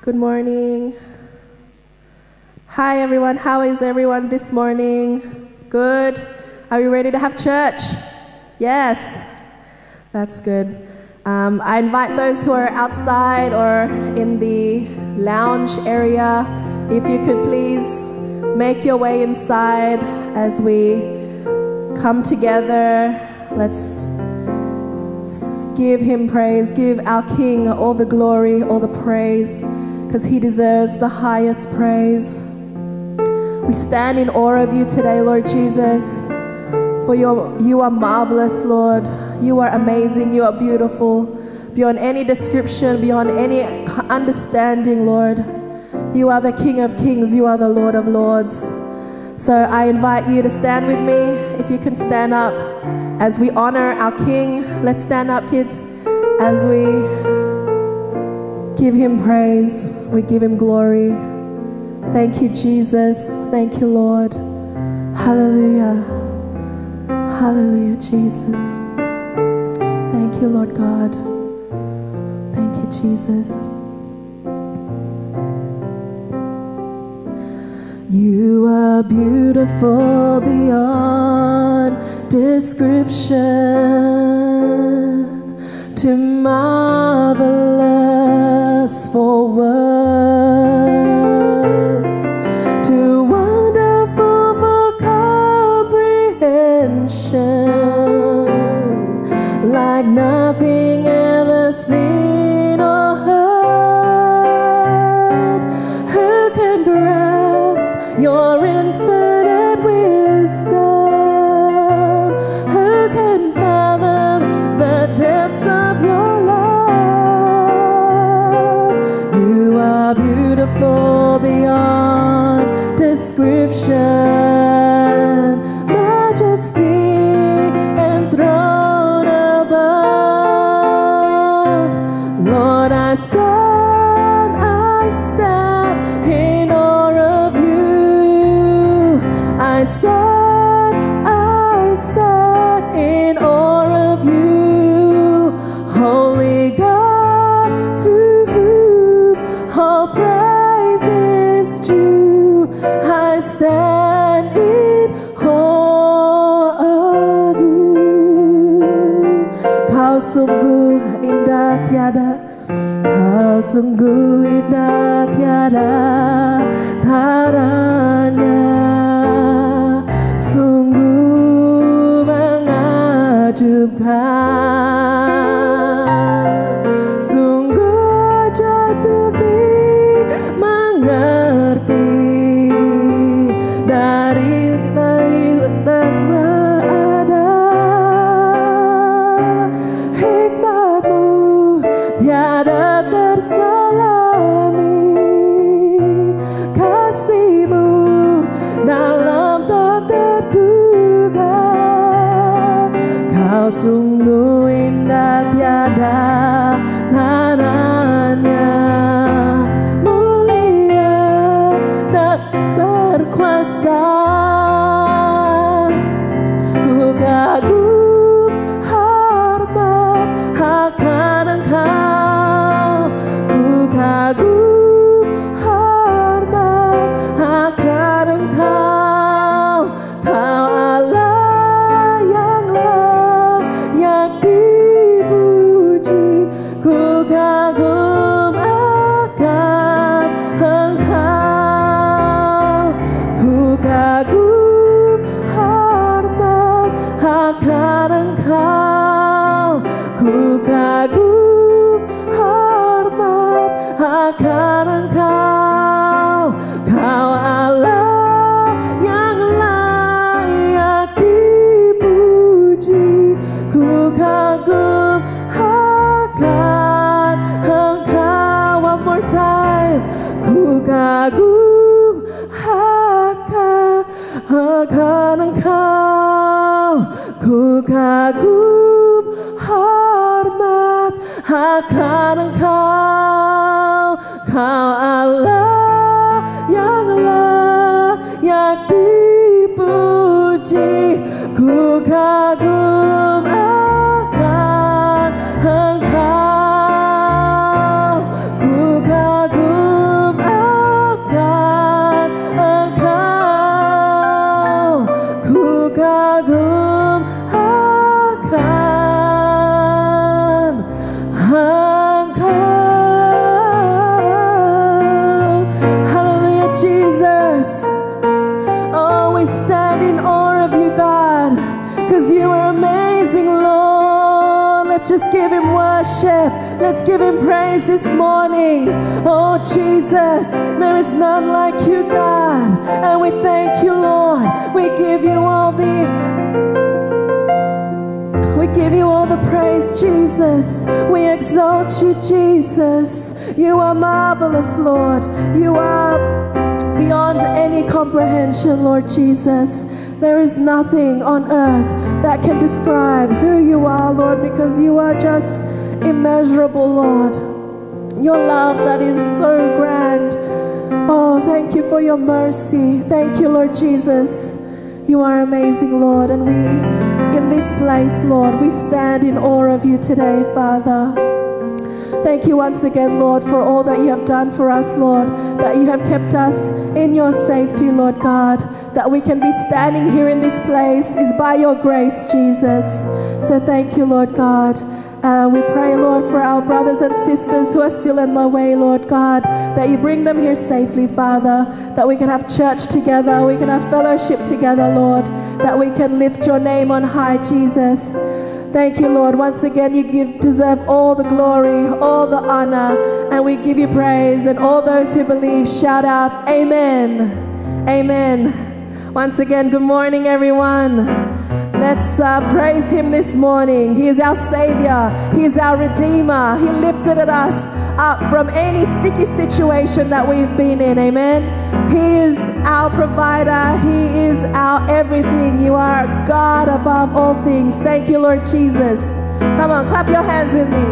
Good morning. Hi everyone, how is everyone this morning? Good? Are you ready to have church? Yes? That's good. I invite those who are outside or in the lounge area, if you could please make your way inside as we come together. Let's give him praise, give our King all the glory, all the praise, because he deserves the highest praise. We stand in awe of you today, Lord Jesus, for you are marvelous, Lord. You are amazing, you are beautiful, beyond any description, beyond any understanding, Lord. You are the King of Kings, you are the Lord of Lords. So I invite you to stand with me. If you can stand up as we honor our King. Let's stand up, kids, as we give him praise, we give him glory. Thank you, Jesus. Thank you, Lord. Hallelujah. Hallelujah, Jesus. Thank you, Lord God. Thank you, Jesus. You are beautiful beyond description, too marvelous for words, too wonderful for comprehension, like nothing ever seen or heard. Who can grasp your infinite wisdom? Who can fathom the depths of your love? You are beautiful beyond description, majesty and throne above. Lord, I stand in awe of you. I stand in awe of you, Holy God, to whom all praise is due. I stand in awe of you. Kau sungguh indah tiada, kau sungguh indah tiada taranya, sungguh menakjubkan, sungguh jatuh dimengerti. Dari ada hikmatmu tiada terselami, kasihmu dalam tak terduga. Kau sungguh indah tiada tandanya, mulia dan berkuasa. Ku kagum hormat akan Engkau, ku kagum hormat akan Engkau. Kau Allah yang layak dipuji, ku kagum akan Engkau, ku kagum hormat akan Engkau, ku kagum hormat akan Engkau. Kau Allah yang layak dipuji, ku kagum akan Engkau. One more time. Ku kagum akan Engkau, ku kagum hormat akan Engkau. Kau Allah yang layak dipuji, ku kagum akan Engkau, ku kagum Let's give him praise this morning. Oh Jesus, there is none like you, God. And we thank you, Lord. We give you all the praise, Jesus. We exalt you, Jesus. You are marvelous, Lord. You are beyond any comprehension, Lord Jesus. There is nothing on earth that can describe who you are, Lord, because you are just immeasurable, Lord. Your love that is so grand. Oh, thank you for your mercy. Thank you, Lord Jesus. You are amazing, Lord. And we, in this place, Lord, we stand in awe of you today, Father. Thank you once again, Lord, for all that you have done for us, Lord, that you have kept us in your safety, Lord God, that we can be standing here in this place is by your grace, Jesus. So thank you, Lord God. We pray, Lord, for our brothers and sisters who are still in the way, Lord God, that you bring them here safely, Father, that we can have church together, we can have fellowship together, Lord, that we can lift your name on high, Jesus. Thank you, Lord. Once again, you deserve all the glory, all the honor, and we give you praise. And all those who believe, shout out, Amen. Amen. Once again, good morning, everyone. Let's praise him this morning. He is our Savior. He is our Redeemer. He lifted us up from any sticky situation that we've been in. Amen. He is our provider. He is our everything. You are God above all things. Thank you, Lord Jesus. Come on, clap your hands with me.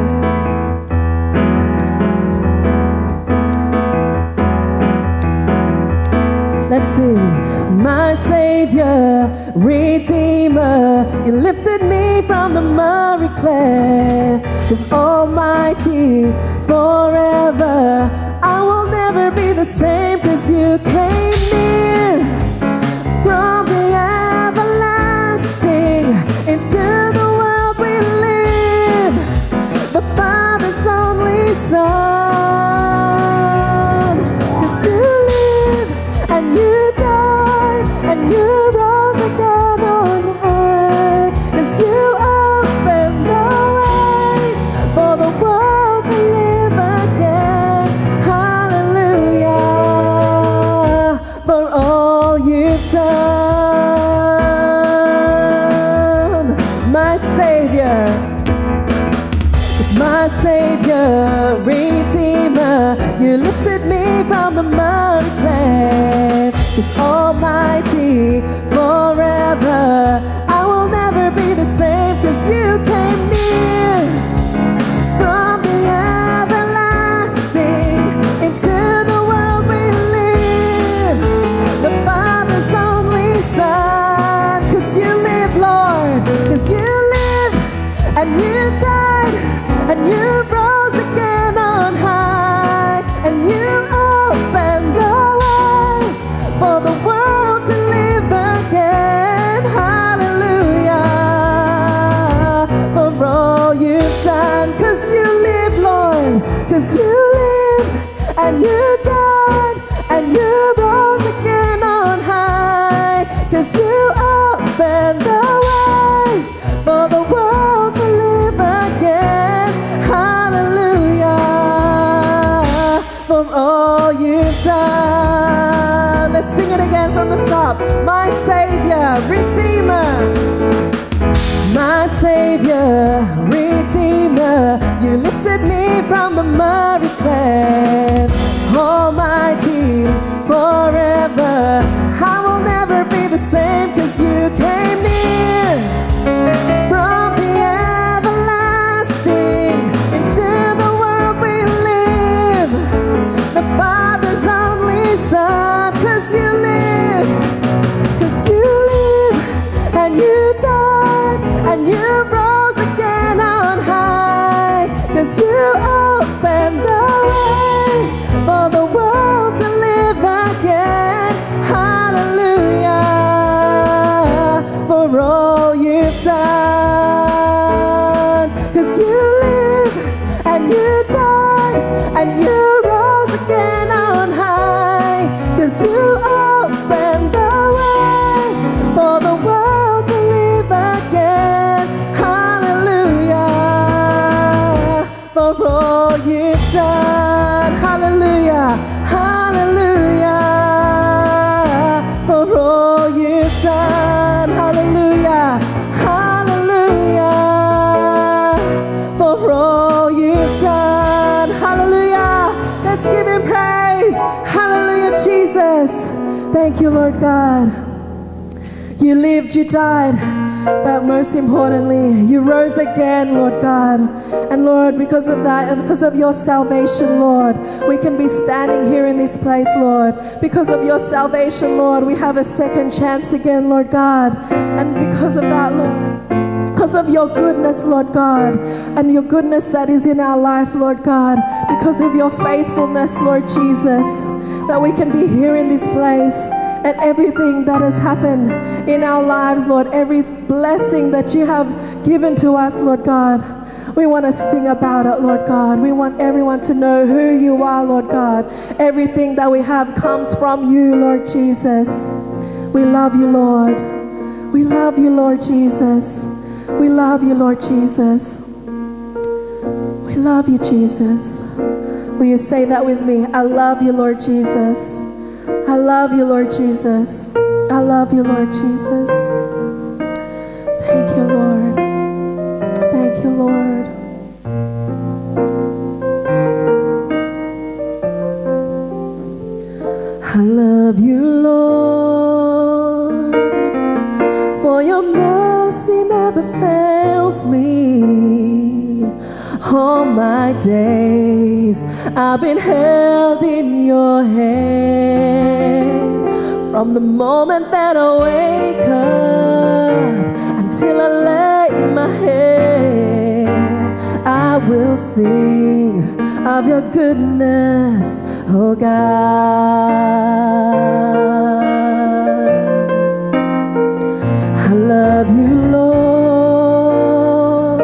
Let's sing. My Savior, Redeemer, you lifted me from the murky cleft. 'Cause Almighty, forever, I will never be the same, 'cause you came near from the everlasting into the world we live, the Father's only Son. 'Cause you live and you died and you rose again on high. 'Cause you opened the way for the world to live again. Hallelujah, for all you've done. My Savior, it's my Savior, Redeemer, you lifted me from the mud clay. 'Cause Almighty, forever, I will never be the same, 'cause you came near from the everlasting into the world we live, the Father's only Son. 'Cause you live, Lord, 'cause you live and you died and you rose again on high, and you opened the way for the world to live again. Hallelujah, for all you've done. 'Cause you live, Lord, 'cause you lived and you died and you rose again on high. 'Cause you opened the way for the world to live again. Hallelujah, for all you've done. Let's sing it again from the top. My Savior, Redeemer, my Savior, Redeemer, you lifted me from the murky cleft. Almighty, forever, I will never be the same, 'cause you came near from the everlasting into the world we live, the Father's only Son. 'Cause you live, 'cause you live and you died and you rose again on high. 'Cause you opened the way for the world to live again. Hallelujah, for all you've done. 'Cause you live and you died and you rose again on high. 'Cause you opened the way for the world to live again. Hallelujah, for all Let's give him praise. Hallelujah, Jesus. Thank you, Lord God. You lived, you died, but most importantly, you rose again, Lord God. And Lord, because of that, because of your salvation, Lord, we can be standing here in this place, Lord. Because of your salvation, Lord, we have a second chance again, Lord God. And because of that, Lord, because of your goodness, Lord God, and your goodness that is in our life, Lord God, because of your faithfulness, Lord Jesus, that we can be here in this place. And everything that has happened in our lives, Lord, every blessing that you have given to us, Lord God, we want to sing about it, Lord God. We want everyone to know who you are, Lord God. Everything that we have comes from you, Lord Jesus. We love you, Lord. We love you, Lord Jesus. We love you, Lord Jesus. We love you, Jesus. Will you say that with me? I love you, Lord Jesus. I love you, Lord Jesus. I love you, Lord Jesus. Thank you, Lord. Thank you, Lord. I love you, Lord, for your mercy never fails me. All my days I've been held in your hand. From the moment that I wake up until I lay my head, I will sing of your goodness, oh God. I love you, Lord,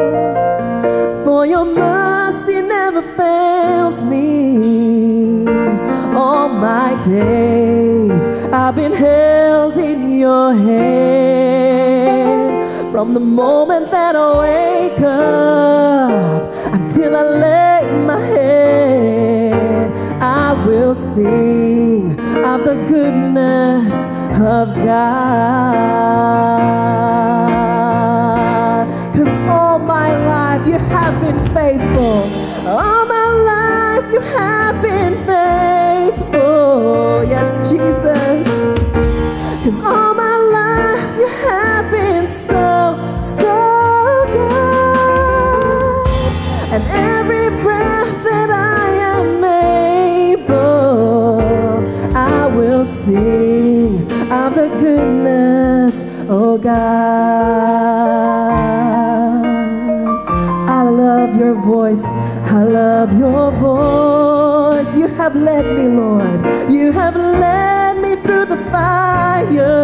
for your mercy never fails me. All my days I've been held in your hand. From the moment that I wake up until I lay my head, I will sing of the goodness of God. 'Cause all my life you have been faithful. All my life you have been faithful. Yes, Jesus. 'Cause all my life you have been so, so good. And every breath that I am able, I will sing of the goodness, oh God. I love your voice. I love your voice. You have led me, Lord. You have led me through the fire.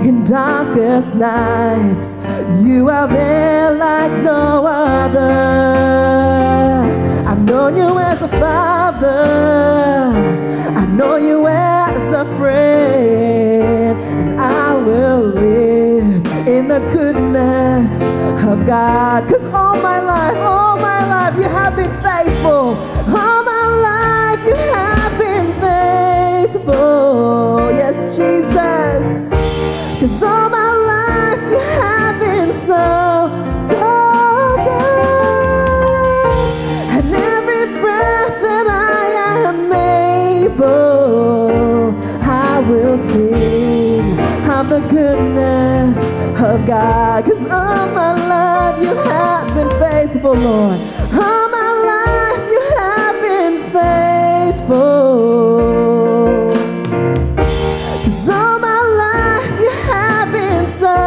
In darkest nights, you are there like no other. I've known you as a father. I know you as a friend. And I will live in the goodness of God. 'Cause all my life you have been faithful. All my life you have been faithful. Yes, Jesus. 'Cause all my life you have been so, so good. And every breath that I am able, I will sing of the goodness of God. 'Cause all my life you have been faithful, Lord. All my life you have been faithful. 'Cause all my life you have been so,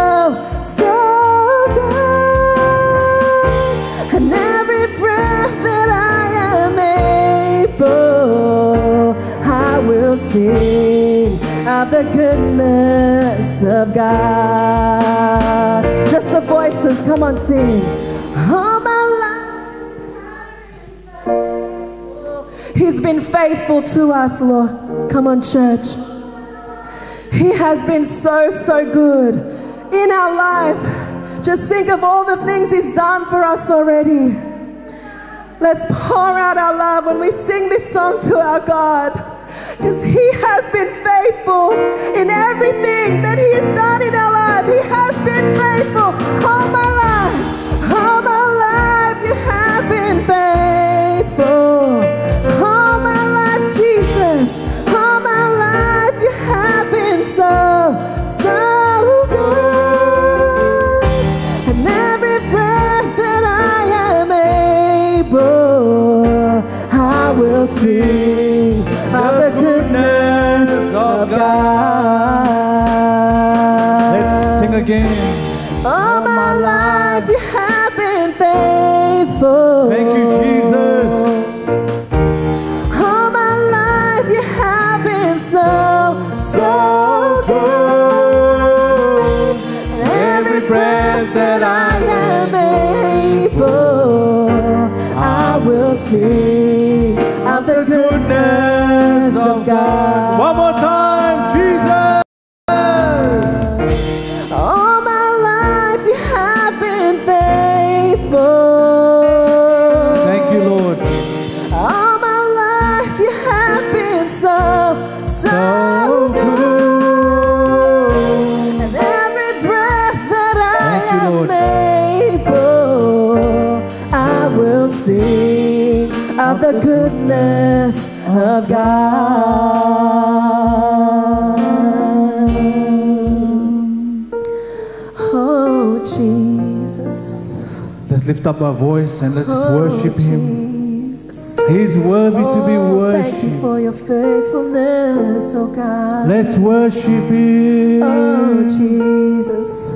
so good. And every breath that I am able, I will sing of the goodness of God. Just the voices, come on, sing. All my life He's been faithful to us, Lord. Come on, church. He has been so, so good in our life. Just think of all the things He's done for us already. Let's pour out our love when we sing this song to our God. Because He has been faithful in everything that He has done in our life. He has been faithful all my life. All my life you have been faithful. All will sing of the goodness of God. Let's sing again. All my life you have been faithful. Thank you, Jesus. All my life you have been so good. Every breath that I am able, I will sing of the goodness of God. One more time, Jesus. All my life you have been faithful. Thank you, Lord. All my life you have been so good. And every breath that I am able, I will sing of the goodness of God. Oh, Jesus. Let's lift up our voice and let's just worship Him. Jesus. He's worthy to be worshipped. Thank you for your faithfulness, oh God. Let's worship Him. Oh, Jesus.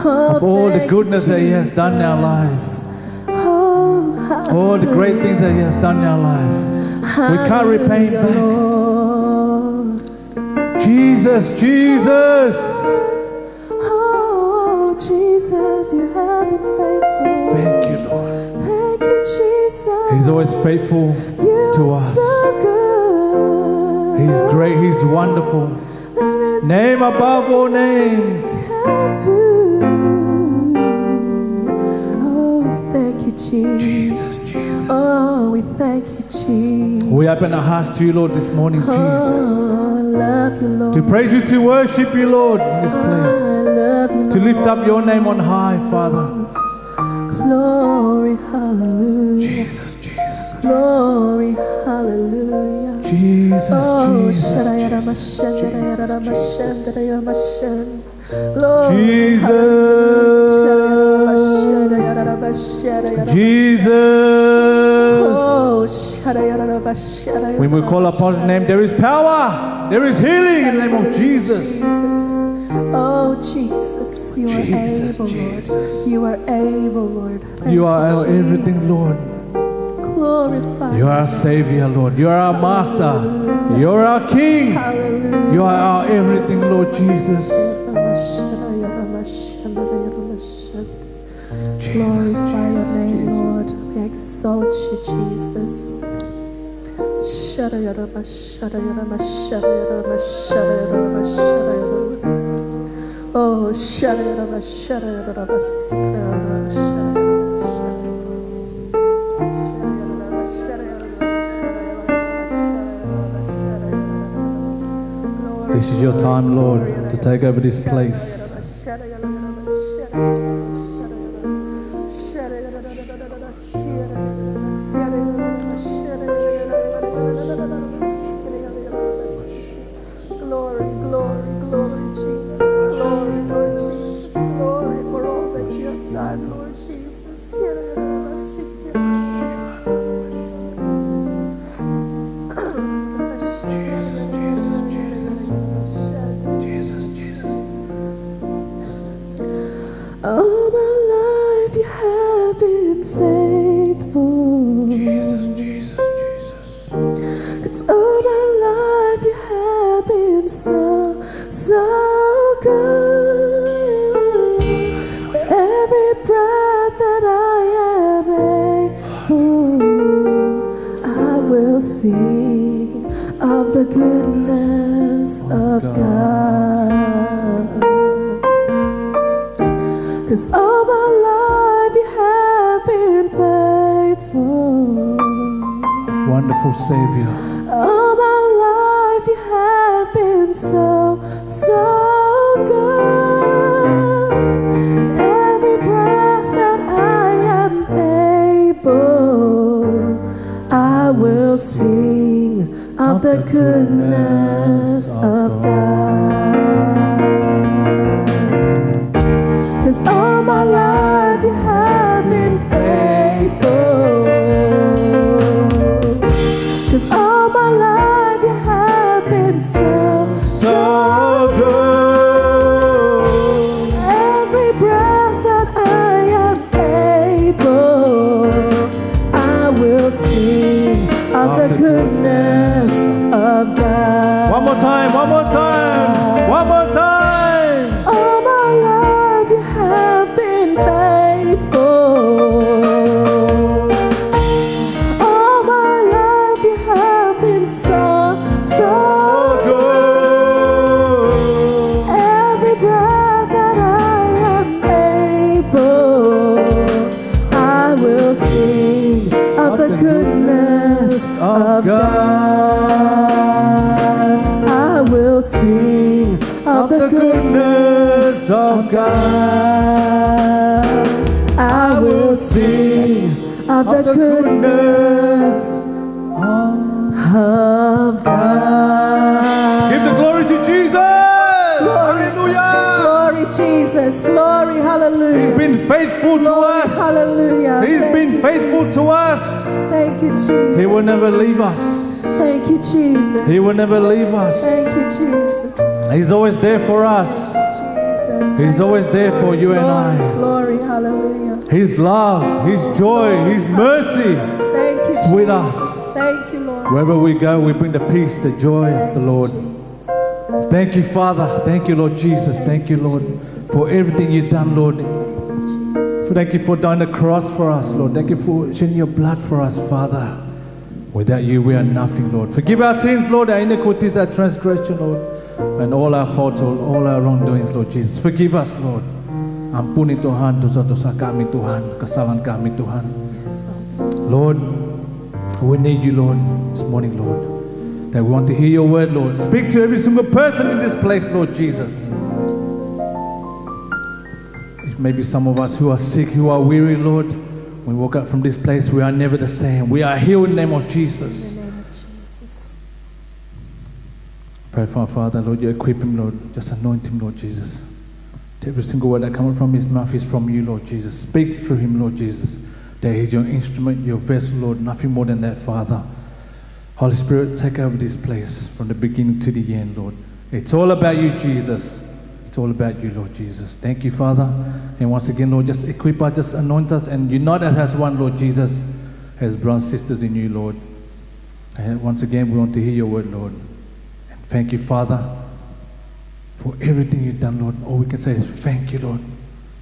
Oh, of all the thank goodness you, that He has done in our Jesus. lives. Oh, All the great things that He has done in our lives. We can't repay Him back. Lord. Jesus, Jesus. Oh, Jesus, you have been faithful. Thank you, Lord. Thank you, Jesus. He's always faithful You to are us. so good. He's great, He's wonderful. There is Name above all names. can do. Oh, thank you, Jesus. Jesus, Jesus. Oh, we thank you, Jesus. We open our hearts to you, Lord, this morning, Jesus. Oh, I love you, Lord. To praise you, to worship you, Lord, in this I place. love you, To Lord. lift up your name on high, Father. Glory, hallelujah. Jesus, Jesus. Glory, hallelujah. Jesus, Oh, Jesus, Jesus. When we call upon His name, there is power, there is healing in the name of Jesus. Oh, Jesus, you are Jesus, able, Jesus. Lord. You are able, Lord. Thank You are our everything, Jesus. Lord. Glorify You are our Savior, Lord. You are our Master. You are our King. Hallelujah. You are our everything, Lord Jesus. Glorify your name, Lord. We exalt you, Jesus. Oh, This is your time, Lord, to take over this place. Glory, glory, glory, Jesus. Glory, Lord Jesus. Glory for all that you have done, Lord Jesus. All my life you have been faithful. Jesus, Jesus, Jesus. 'Cause all my life you have been so good. Every breath that I am able, I will sing of the goodness of God. 'Cause all my life you have been faithful. Wonderful Savior. All my life you have been so good. And every breath that I am able, I will sing of the goodness of God. 'Cause all my life you have been faithful. of the goodness of God. One more time, one more time, one more time. All my life you have been faithful. All my life you have been so good. Every breath that I am able, I will sing of the goodness of God. I will sing of the goodness of God. I will sing of the goodness of God. Give the glory to Jesus. Hallelujah. Glory Jesus. Glory. Hallelujah. He's been faithful to Glory, us. hallelujah. He's Thank been you, faithful Jesus. to us. Thank you, Jesus. He will never leave us. Thank you, Jesus. He will never leave us. Thank you, Jesus. He's always there for us. Jesus. He's always there for you and I. Glory, hallelujah. His love, His joy, His mercy Thank you, is with us. Jesus. Thank you, Lord. Wherever we go, we bring the peace, the joy of the Lord. Jesus. Thank you, Father. Thank you, Lord Jesus. Thank you, Lord, for everything you've done, Lord. Thank you for dying the cross for us, Lord. Thank you for shedding your blood for us, Father. Without you, we are nothing, Lord. Forgive our sins, Lord, our iniquities, our transgression, Lord, and all our faults, Lord, all our wrongdoings, Lord Jesus. Forgive us, Lord. Ampuni Tuhan dosa-dosa kami, Tuhan, kesalahan kami, Tuhan. Lord, we need you, Lord, this morning, Lord. That we want to hear your word, Lord. Speak to every single person in this place, Lord Jesus. If maybe some of us who are sick, who are weary, Lord, when we walk out from this place, we are never the same. We are healed in the name of Jesus. In the name of Jesus. Pray for our Father, Lord, you equip him, Lord. Just anoint him, Lord Jesus. Every single word that comes from his mouth is from you, Lord Jesus. Speak through him, Lord Jesus. That he's your instrument, your vessel, Lord. Nothing more than that, Father. Holy Spirit, take over this place from the beginning to the end, Lord. It's all about you, Jesus. It's all about you, Lord Jesus. Thank you, Father. And once again, Lord, just equip us, just anoint us, and unite us as one, Lord Jesus, as brothers and sisters in you, Lord. And once again, we want to hear your word, Lord. And thank you, Father, for everything you've done, Lord. All we can say is thank you, Lord,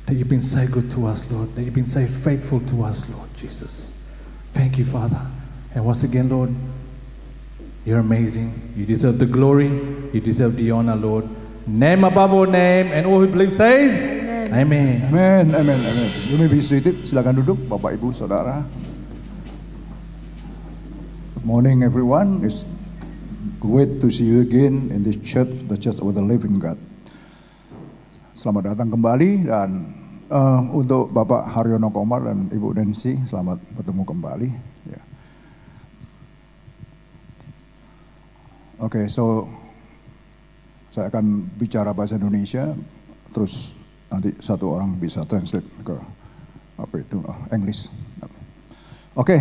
that you've been so good to us, Lord, that you've been so faithful to us, Lord Jesus. Thank you, Father. And once again, Lord, you're amazing. You deserve the glory. You deserve the honor, Lord. Name above all name, and all who believe says, Amen. Amen, amen, amen. You may be seated. Silakan duduk, Bapak, Ibu, Saudara. Good morning, everyone. It's great to see you again in this church, the Church of the Living God. Selamat datang kembali, dan untuk Bapak Haryono Komar dan Ibu Nancy, selamat bertemu kembali. Yeah. Oke, so saya akan bicara bahasa Indonesia, terus nanti satu orang bisa translate ke English. Oke,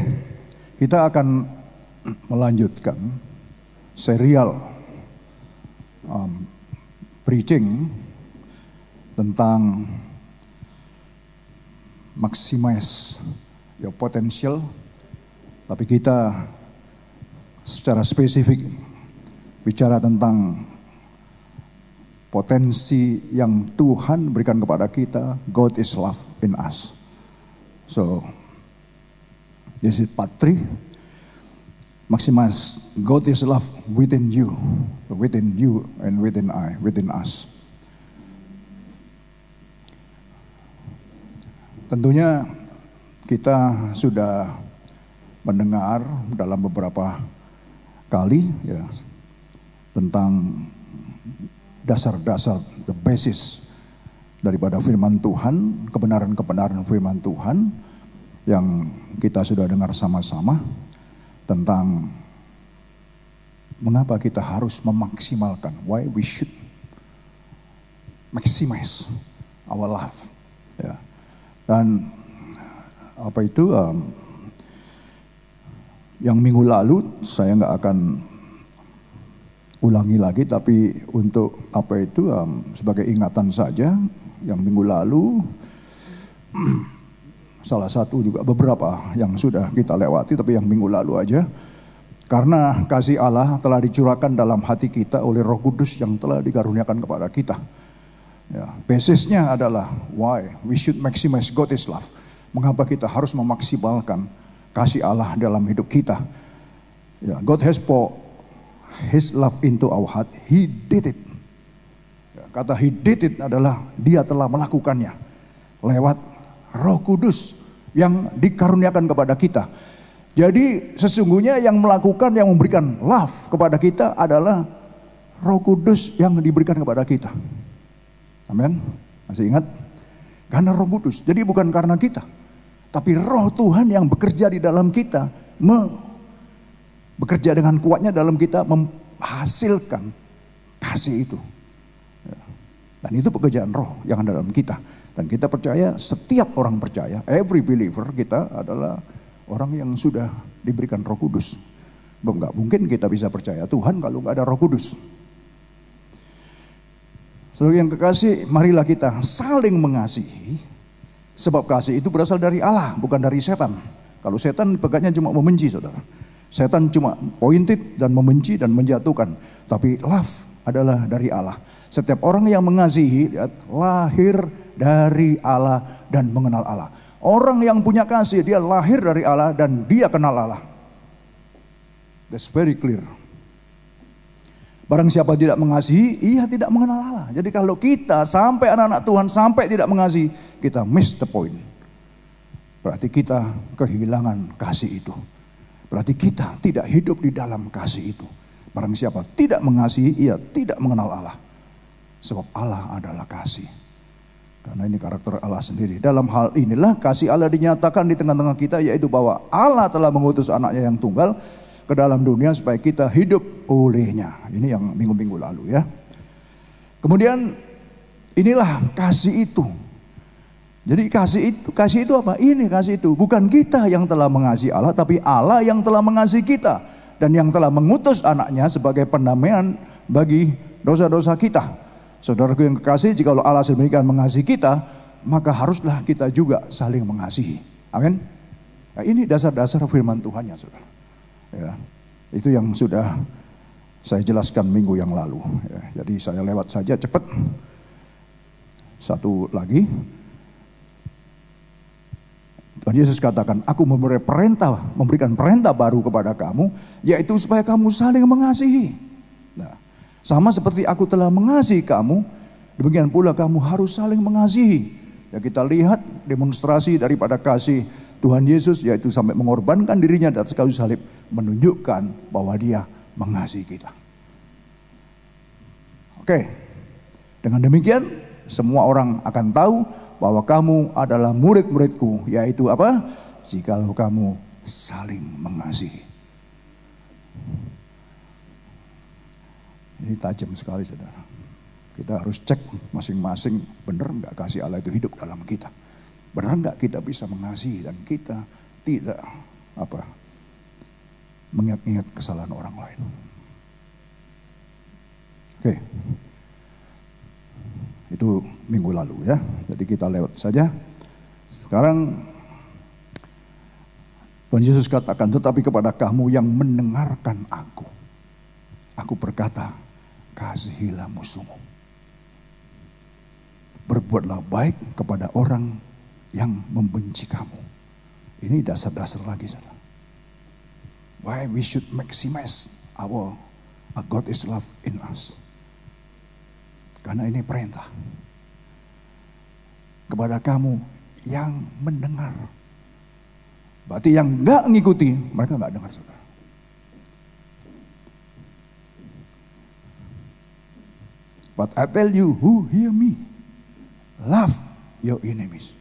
kita akan melanjutkan serial preaching tentang maximize your potential, tapi kita secara spesifik bicara tentang potensi yang Tuhan berikan kepada kita. God is love in us. So, this is part 3. Maximize God is love within you. So within you and within I, within us. Tentunya kita sudah mendengar dalam beberapa kali ya, tentang dasar-dasar, the basis daripada firman Tuhan, kebenaran-kebenaran firman Tuhan yang kita sudah dengar sama-sama tentang mengapa kita harus memaksimalkan, why we should maximize our life. Ya. Dan apa itu yang minggu lalu saya nggak akan ulangi lagi, tapi untuk apa itu sebagai ingatan saja, yang minggu lalu salah satu juga beberapa yang sudah kita lewati, tapi yang minggu lalu aja Karena kasih Allah telah dicurahkan dalam hati kita oleh Roh Kudus yang telah dikaruniakan kepada kita. Ya, basisnya adalah why we should maximize God's love. Mengapa kita harus memaksimalkan kasih Allah dalam hidup kita. Ya, God has poured His love into our heart. He did it. Ya, kata He did it adalah Dia telah melakukannya lewat Roh Kudus yang dikaruniakan kepada kita. Jadi sesungguhnya yang melakukan, yang memberikan love kepada kita adalah Roh Kudus yang diberikan kepada kita. Amin. Masih ingat? Karena Roh Kudus. Jadi bukan karena kita, tapi Roh Tuhan yang bekerja di dalam kita, bekerja dengan kuatnya dalam kita, menghasilkan kasih itu. Dan itu pekerjaan Roh yang ada dalam kita. Dan kita percaya, setiap orang percaya, every believer kita adalah orang yang sudah diberikan Roh Kudus. Enggak mungkin kita bisa percaya Tuhan kalau enggak ada Roh Kudus. Saudara yang kekasih, marilah kita saling mengasihi. Sebab kasih itu berasal dari Allah, bukan dari setan. Kalau setan pegannya cuma membenci, saudara. Setan cuma pointed dan membenci dan menjatuhkan. Tapi love adalah dari Allah. Setiap orang yang mengasihi, lihat, lahir dari Allah dan mengenal Allah. Orang yang punya kasih, dia lahir dari Allah dan dia kenal Allah. That's very clear. Barang siapa tidak mengasihi, ia tidak mengenal Allah. Jadi kalau kita sampai anak-anak Tuhan sampai tidak mengasihi, kita miss the point. Berarti kita kehilangan kasih itu. Berarti kita tidak hidup di dalam kasih itu. Barang siapa tidak mengasihi, ia tidak mengenal Allah. Sebab Allah adalah kasih. Karena ini karakter Allah sendiri. Dalam hal inilah kasih Allah dinyatakan di tengah-tengah kita, yaitu bahwa Allah telah mengutus anaknya yang tunggal ke dalam dunia supaya kita hidup olehnya. Ini yang minggu-minggu lalu ya. Kemudian inilah kasih itu. Jadi kasih itu apa? Ini kasih itu. Bukan kita yang telah mengasihi Allah, tapi Allah yang telah mengasihi kita. Dan yang telah mengutus anaknya sebagai pendamaian bagi dosa-dosa kita. Saudaraku yang kekasih, jika Allah sedemikian mengasihi kita, maka haruslah kita juga saling mengasihi. Amin. Nah, ini dasar-dasar firman Tuhan ya, saudara. Ya, itu yang sudah saya jelaskan minggu yang lalu. Ya, jadi saya lewat saja cepat. Satu lagi, Tuhan Yesus katakan, aku memberikan perintah baru kepada kamu, yaitu supaya kamu saling mengasihi. Nah, sama seperti aku telah mengasihi kamu, demikian pula kamu harus saling mengasihi. Ya, kita lihat demonstrasi daripada kasih Tuhan Yesus, yaitu sampai mengorbankan dirinya di atas kayu salib, menunjukkan bahwa Dia mengasihi kita. Oke, dengan demikian semua orang akan tahu bahwa kamu adalah murid-muridku, yaitu apa? Jikalau kamu saling mengasihi. Ini tajam sekali, saudara. Kita harus cek masing-masing, benar nggak kasih Allah itu hidup dalam kita. Benar nggak kita bisa mengasihi dan kita tidak mengingat-ingat kesalahan orang lain. Oke. Itu minggu lalu ya. Jadi kita lewat saja. Sekarang Tuhan Yesus katakan, tetapi kepada kamu yang mendengarkan aku berkata, kasihilah musuhmu. Berbuatlah baik kepada orang yang membenci kamu. Ini dasar-dasar lagi, saudara. Why we should maximize our God is love in us. Karena ini perintah kepada kamu yang mendengar. Berarti yang enggak ngikuti, mereka enggak dengar, saudara. But I tell you who hear me, love your enemies.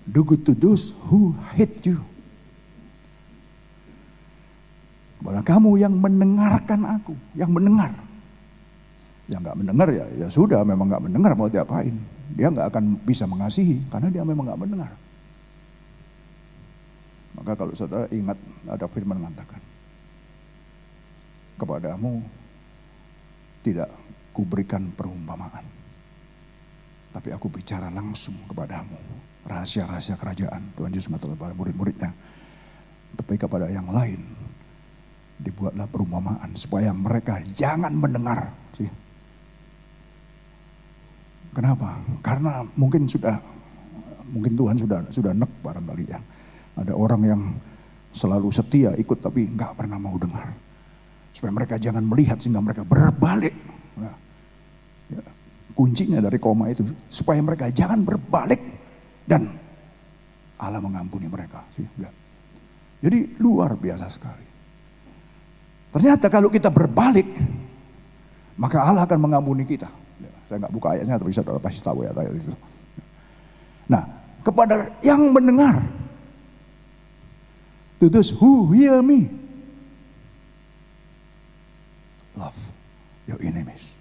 Do good to those who hate you. Kepada kamu yang mendengarkan aku, yang mendengar. Yang nggak mendengar ya sudah, memang nggak mendengar, mau diapain? Dia nggak akan bisa mengasihi karena dia memang nggak mendengar. Maka kalau saudara ingat, ada firman mengatakan, kepadamu tidak kuberikan perumpamaan, tapi aku bicara langsung kepadamu rahasia-rahasia kerajaan. Tuhan Yesus mengatakan kepada murid-muridnya, tapi kepada yang lain dibuatlah perumpamaan supaya mereka jangan mendengar. Kenapa? Karena mungkin Tuhan sudah nek barangkali ya. Ada orang yang selalu setia ikut tapi nggak pernah mau dengar. Supaya mereka jangan melihat sehingga mereka berbalik. Nah, ya, kuncinya dari koma itu supaya mereka jangan berbalik dan Allah mengampuni mereka. Ya. Jadi luar biasa sekali. Ternyata kalau kita berbalik, maka Allah akan mengampuni kita. Ya, saya nggak buka ayatnya, tapi saudara pasti tahu ya ayat itu. Nah, kepada yang mendengar, to those who hear me, love your enemies.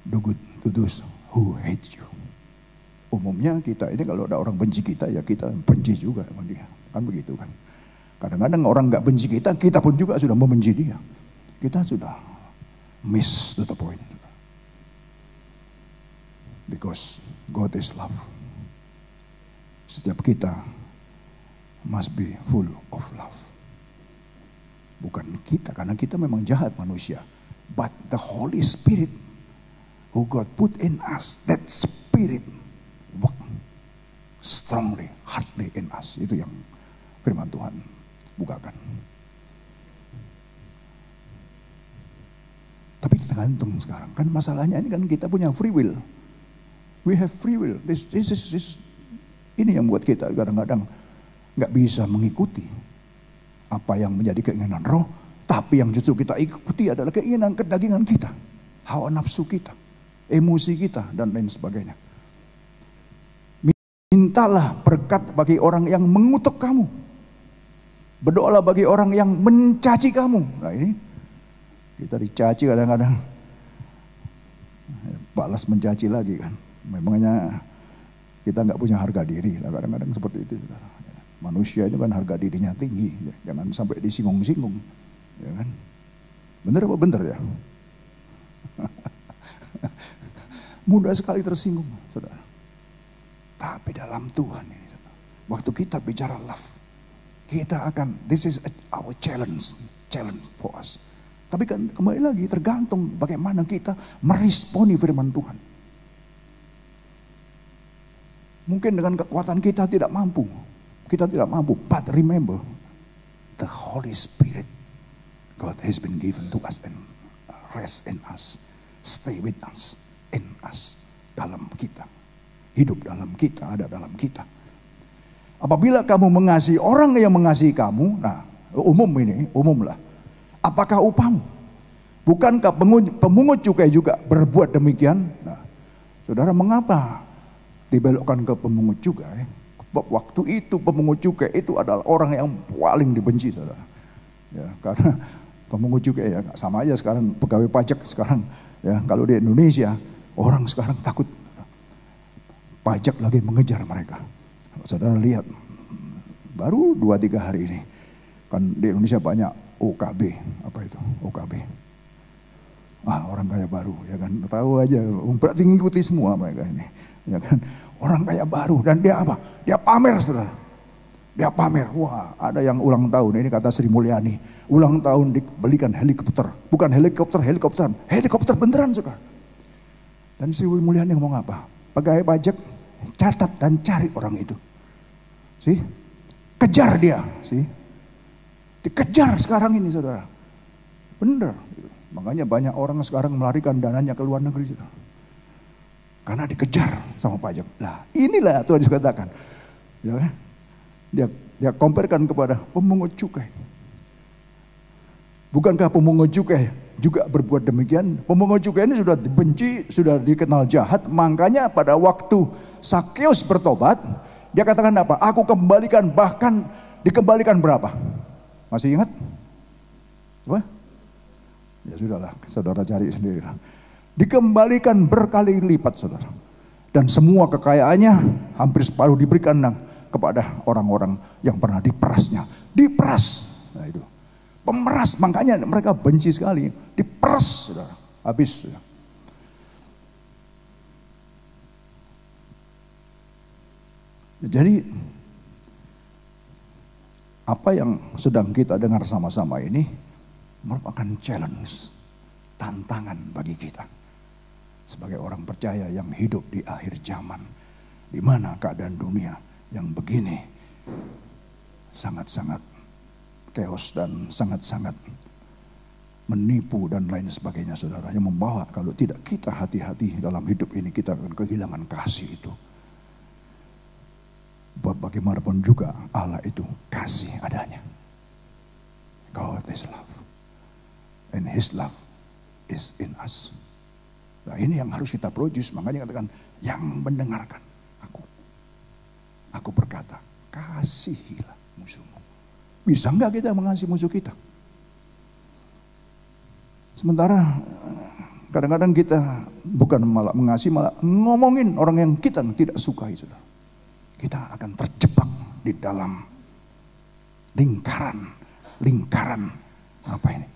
Do good to those who hate you. Umumnya kita ini kalau ada orang benci kita, ya kita benci juga sama dia. Kan begitu kan. Kadang-kadang orang nggak benci kita, kita pun juga sudah membenci dia. Kita sudah miss to the point. Because God is love. Setiap kita must be full of love. Bukan kita, karena kita memang jahat manusia. But the Holy Spirit who God put in us, that Spirit work strongly, hardly in us. Itu yang firman Tuhan bukakan. Tapi tergantung sekarang. Kan masalahnya ini kan kita punya free will. We have free will. This ini yang buat kita kadang-kadang nggak bisa mengikuti apa yang menjadi keinginan roh. Tapi yang justru kita ikuti adalah keinginan kedagingan kita. Hawa nafsu kita. Emosi kita dan lain sebagainya. Mintalah berkat bagi orang yang mengutuk kamu. Berdoalah bagi orang yang mencaci kamu. Nah ini kita dicaci kadang-kadang. Balas mencaci lagi kan. Memangnya kita nggak punya harga diri. Kadang-kadang seperti itu. Manusia itu kan harga dirinya tinggi. Jangan sampai disinggung-singgung. Ya kan? Bener apa bener ya? Mudah sekali tersinggung, saudara. Tapi dalam Tuhan ini, saudara, waktu kita bicara love, kita akan, this is our challenge for us. Tapi kan kembali lagi tergantung bagaimana kita meresponi firman Tuhan. Mungkin dengan kekuatan kita tidak mampu, but remember, the Holy Spirit, God has been given to us and rest in us, stay with us. In us, dalam kita, hidup dalam kita, ada dalam kita. Apabila kamu mengasihi orang yang mengasihi kamu, nah umumlah. Apakah upahmu? Bukankah pemungut cukai juga berbuat demikian? Nah, saudara, mengapa dibelokkan ke pemungut cukai? Waktu itu pemungut cukai itu adalah orang yang paling dibenci, saudara. Ya, karena pemungut cukai ya sama aja sekarang pegawai pajak sekarang. Ya, kalau di Indonesia orang sekarang takut pajak lagi mengejar mereka. Saudara lihat, baru 2-3 hari ini kan di Indonesia banyak OKB, apa itu OKB? Orang kaya baru, ya kan, tahu aja, berarti ngikuti semua mereka ini, ya kan, orang kaya baru dan dia apa? Dia pamer, saudara. Dia pamer, wah ada yang ulang tahun, ini kata Sri Mulyani, ulang tahun dibelikan helikopter, bukan helikopter beneran, saudara. Dan Sri Mulyani ngomong apa? Pegawai pajak catat dan cari orang itu. Kejar dia. Dikejar sekarang ini, saudara. Bener. Makanya banyak orang sekarang melarikan dananya ke luar negeri, saudara. Karena dikejar sama pajak. Nah inilah Tuhan Yesus katakan. Ya, dia comparekan kepada pemungut cukai. Bukankah pemungut cukai juga berbuat demikian? Pemungut cukai ini sudah dibenci, sudah dikenal jahat. Makanya pada waktu Sakeus bertobat, dia katakan apa? Aku kembalikan, bahkan dikembalikan berapa? Masih ingat? Apa? Ya sudahlah, saudara cari sendiri. Dikembalikan berkali lipat, saudara. Dan semua kekayaannya hampir separuh diberikan kepada orang-orang yang pernah diperasnya. Diperas. Nah itu. Pemeras, makanya mereka benci sekali. Diperas, saudara. Habis. Saudara. Jadi apa yang sedang kita dengar sama-sama ini merupakan challenge, tantangan bagi kita sebagai orang percaya yang hidup di akhir zaman, di mana keadaan dunia yang begini sangat-sangat chaos dan sangat-sangat menipu dan lain sebagainya, saudara, yang membawa kalau tidak kita hati-hati dalam hidup ini kita akan kehilangan kasih itu. Bagaimanapun juga Allah itu kasih adanya. God is love, and His love is in us. Nah, ini yang harus kita produce. Makanya katakan, yang mendengarkan aku berkata, kasihilah musuhmu. Bisa enggak kita mengasihi musuh kita? Sementara kadang-kadang kita bukan malah mengasihi, malah ngomongin orang yang kita tidak sukai, saudara. Kita akan terjebak di dalam lingkaran apa ini?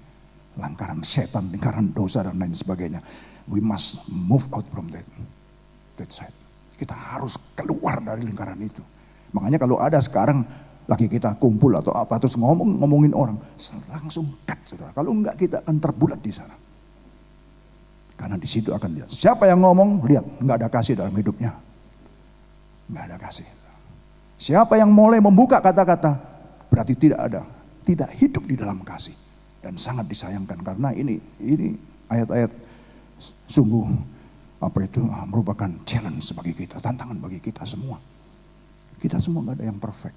Lingkaran setan, lingkaran dosa dan lain sebagainya. We must move out from that side. Kita harus keluar dari lingkaran itu. Makanya kalau ada sekarang lagi kita kumpul atau apa terus ngomongin orang, langsung cut, saudara. Kalau enggak kita akan terbulat di sana. Karena di situ akan lihat siapa yang ngomong, lihat enggak ada kasih dalam hidupnya. Enggak ada kasih. Siapa yang mulai membuka kata-kata berarti tidak hidup di dalam kasih. Dan sangat disayangkan karena ini ayat-ayat sungguh merupakan challenge bagi kita, tantangan bagi kita semua. Kita semua nggak ada yang perfect.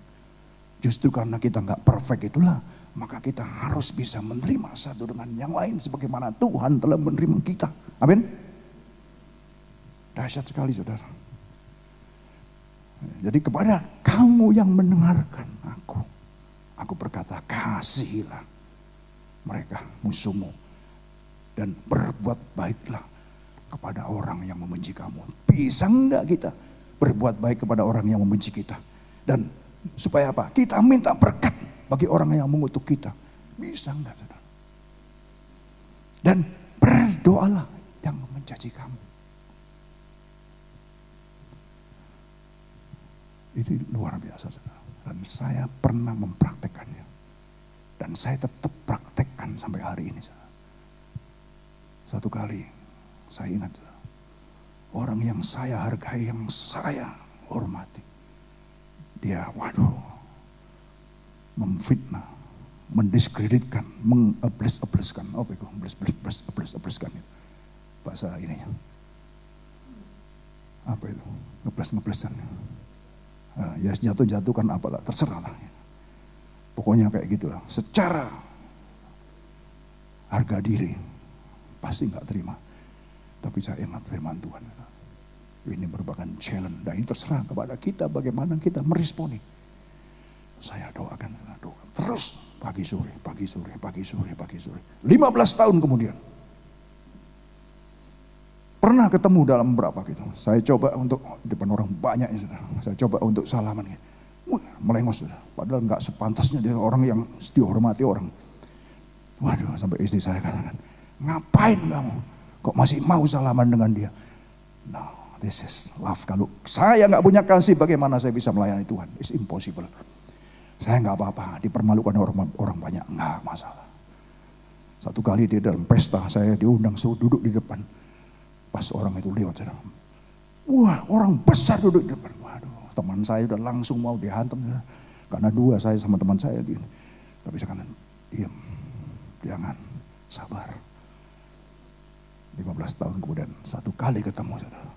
Justru karena kita nggak perfect itulah, maka kita harus bisa menerima satu dengan yang lain sebagaimana Tuhan telah menerima kita. Amin. Dahsyat sekali, saudara. Jadi kepada kamu yang mendengarkan aku berkata, kasihilah mereka musuhmu dan berbuat baiklah kepada orang yang membenci kamu. Bisa enggak kita berbuat baik kepada orang yang membenci kita? Dan supaya apa? Kita minta berkat bagi orang yang mengutuk kita. Bisa enggak, saudara? Dan berdoalah yang mencaci kamu. Ini luar biasa, saudara. Dan saya pernah mempraktekannya. Dan saya tetap praktekkan sampai hari ini, saudara. Satu kali saya ingat, saudara, orang yang saya hargai, yang saya hormati, dia memfitnah, mendiskreditkan, mengebles-ebleskan. Apa itu? Ebles-ebleskan itu. Bahasa ini. Apa itu? Ngebles-ngebleskan. Ya jatuh-jatuhkan apalah, terserah lah. Pokoknya kayak gitulah. Secara harga diri pasti nggak terima. Tapi saya ingat firman Tuhan. Ini merupakan challenge. Dan ini terserah kepada kita bagaimana kita meresponi. Saya doakan terus pagi sore. 15 tahun kemudian. Pernah ketemu dalam berapa gitu. Saya coba untuk depan orang banyak, saya coba untuk salaman. Melengos, padahal nggak sepantasnya dia orang yang dihormati orang. Waduh, sampai istri saya katakan, ngapain kamu? Kok masih mau salaman dengan dia? No, this is love. Kalau saya nggak punya kasih, bagaimana saya bisa melayani Tuhan? It's impossible. Saya nggak apa-apa, dipermalukan orang banyak, nggak masalah. Satu kali di dalam pesta, saya diundang suruh duduk di depan. Pas orang itu lewat, saudara. Wah, orang besar duduk di depan. Waduh, teman saya udah langsung mau dihantam, saudara. Karena dua saya sama teman saya. Tapi saya katakan, diam, jangan, sabar. 15 tahun kemudian, satu kali ketemu, saudara.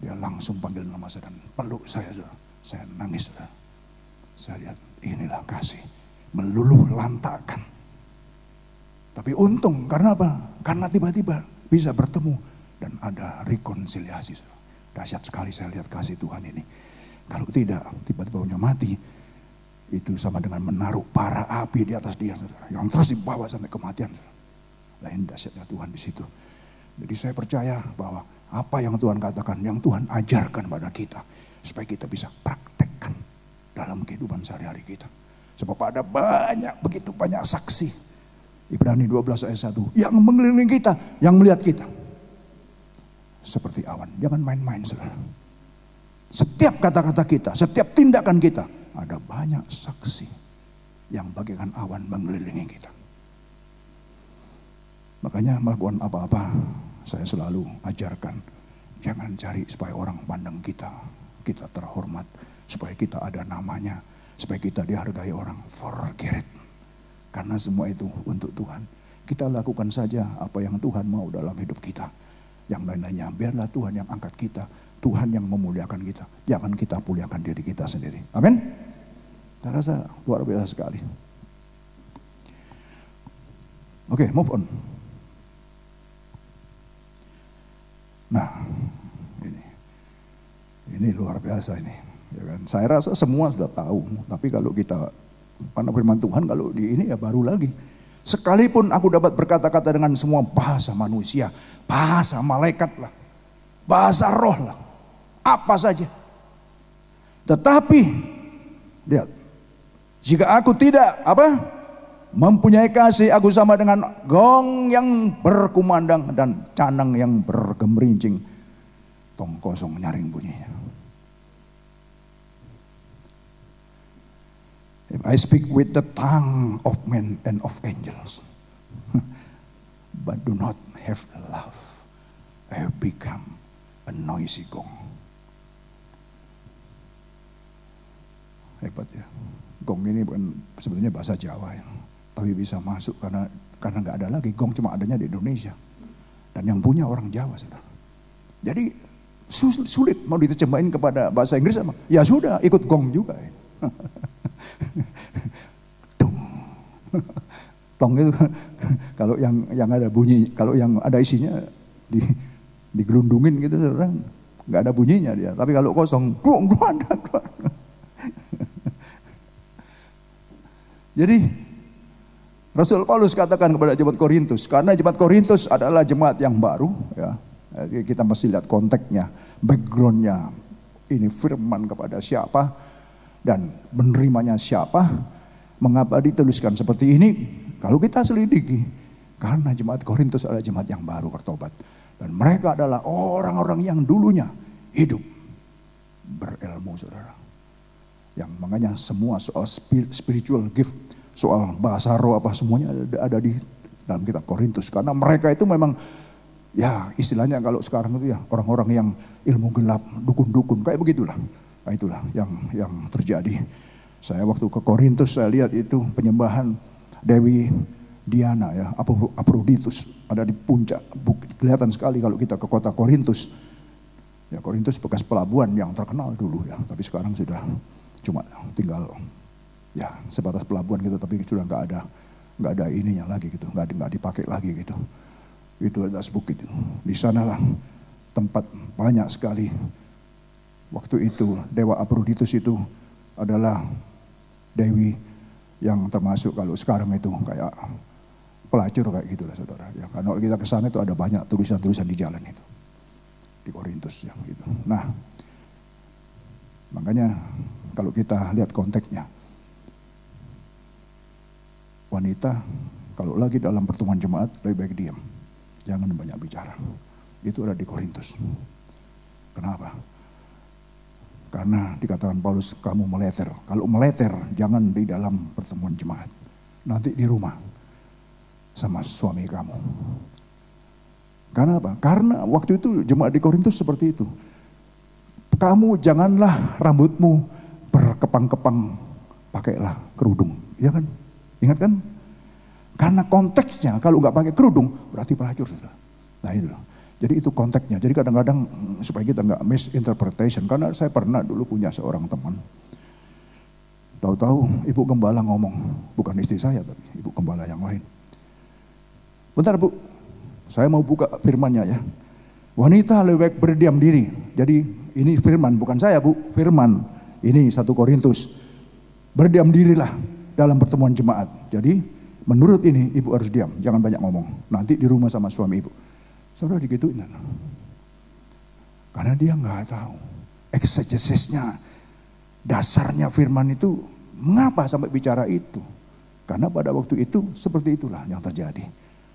Dia langsung panggil nama saya dan peluk saya, saudara. Saya nangis, saudara. Saya lihat, inilah kasih. Meluluh lantakan. Tapi untung, karena apa? Karena tiba-tiba bisa bertemu. Dan ada rekonsiliasi. Dahsyat sekali saya lihat kasih Tuhan ini. Kalau tidak, tiba-tiba punya mati. Itu sama dengan menaruh bara api di atas dia, saudara. Yang terus dibawa sampai kematian, saudara. Lain dahsyatnya Tuhan di situ. Jadi saya percaya bahwa apa yang Tuhan katakan, yang Tuhan ajarkan pada kita. Supaya kita bisa praktekkan dalam kehidupan sehari-hari kita. Sebab ada begitu banyak saksi. Ibrani 12 ayat 1. Yang mengelilingi kita, yang melihat kita. Seperti awan. Jangan main-main, saudara. Setiap kata-kata kita, setiap tindakan kita, ada banyak saksi. yang bagaikan awan mengelilingi kita. Makanya melakukan apa-apa, saya selalu ajarkan, jangan cari supaya orang pandang kita terhormat, supaya kita ada namanya, supaya kita dihargai orang. Forget it. Karena semua itu untuk Tuhan. Kita lakukan saja apa yang Tuhan mau dalam hidup kita. Yang lain-lainnya biarlah Tuhan yang angkat kita, Tuhan yang memuliakan kita. Jangan kita muliakan diri kita sendiri. Amin. Saya rasa luar biasa sekali. Oke, move on. Nah, ini luar biasa ini. Ya kan? Saya rasa semua sudah tahu. Tapi kalau kita pada firman Tuhan, kalau di ini ya baru lagi. Sekalipun aku dapat berkata-kata dengan semua bahasa manusia, bahasa malaikat lah, bahasa roh lah, apa saja. Tetapi, lihat, jika aku tidak mempunyai kasih, aku sama dengan gong yang berkumandang dan canang yang bergemerincing, tong kosong nyaring bunyinya. If I speak with the tongue of men and of angels, but do not have love, I have become a noisy gong. Hebat ya. Gong ini bukan sebetulnya bahasa Jawa ya, tapi bisa masuk karena nggak ada lagi. Gong cuma adanya di Indonesia dan yang punya orang Jawa, saudara. Jadi sulit mau diterjemahin kepada bahasa Inggris sama. Ya sudah, ikut gong juga. Ya. Tong itu kalau yang ada bunyi, kalau yang ada isinya digelundungin gitu, saudara, nggak ada bunyinya dia. Tapi kalau kosong, ada. Jadi Rasul Paulus katakan kepada jemaat Korintus, karena jemaat Korintus adalah jemaat yang baru, ya. Kita mesti lihat konteksnya, backgroundnya. Ini firman kepada siapa dan menerimanya siapa? Mengapa dituliskan seperti ini? Kalau kita selidiki, karena jemaat Korintus adalah jemaat yang baru bertobat, dan mereka adalah orang-orang yang dulunya hidup berilmu, saudara. Yang makanya semua soal spiritual gift, soal bahasa roh apa semuanya ada di dalam kitab Korintus. Karena mereka itu memang, ya istilahnya kalau sekarang itu ya orang-orang yang ilmu gelap, dukun-dukun, kayak begitulah. Nah itulah yang terjadi. Saya waktu ke Korintus saya lihat itu penyembahan Dewi Diana ya, Aphrodite ada di puncak bukit. Kelihatan sekali kalau kita ke kota Korintus. Ya Korintus bekas pelabuhan yang terkenal dulu ya, tapi sekarang sudah cuma tinggal ya sebatas pelabuhan gitu, tapi sudah nggak ada ininya lagi gitu, nggak dipakai lagi gitu. Itu atas bukit itu. Di sanalah tempat banyak sekali. Waktu itu Dewa Aphrodite itu adalah dewi yang termasuk kalau sekarang itu kayak pelacur kayak gitulah, saudara. Ya, karena kalau kita ke sana itu ada banyak tulisan-tulisan di jalan itu di Korintus ya gitu. Nah, makanya kalau kita lihat konteksnya, wanita kalau lagi dalam pertemuan jemaat lebih baik diam, jangan banyak bicara. Itu ada di Korintus. Kenapa? Karena dikatakan Paulus, kamu meleter. Kalau meleter, jangan di dalam pertemuan jemaat. Nanti di rumah sama suami kamu. Karena apa? Karena waktu itu jemaat di Korintus seperti itu. Kamu janganlah rambutmu berkepang-kepang, pakailah kerudung. Ya kan? Ingat kan? Karena konteksnya kalau nggak pakai kerudung berarti pelacur, saudara. Nah itu loh. Jadi itu konteksnya. Jadi kadang-kadang supaya kita nggak misinterpretation. Karena saya pernah dulu punya seorang teman. Tahu-tahu ibu gembala ngomong, bukan istri saya tapi ibu gembala yang lain. Bentar bu, saya mau buka firmannya ya. Wanita lebih baik berdiam diri. Jadi ini firman, bukan saya bu, firman. Ini 1 Korintus. Berdiam dirilah dalam pertemuan jemaat. Jadi menurut ini ibu harus diam, jangan banyak ngomong. Nanti di rumah sama suami ibu. Saudara digituin. Karena dia nggak tahu eksegesinya, dasarnya firman itu mengapa sampai bicara itu. Karena pada waktu itu seperti itulah yang terjadi.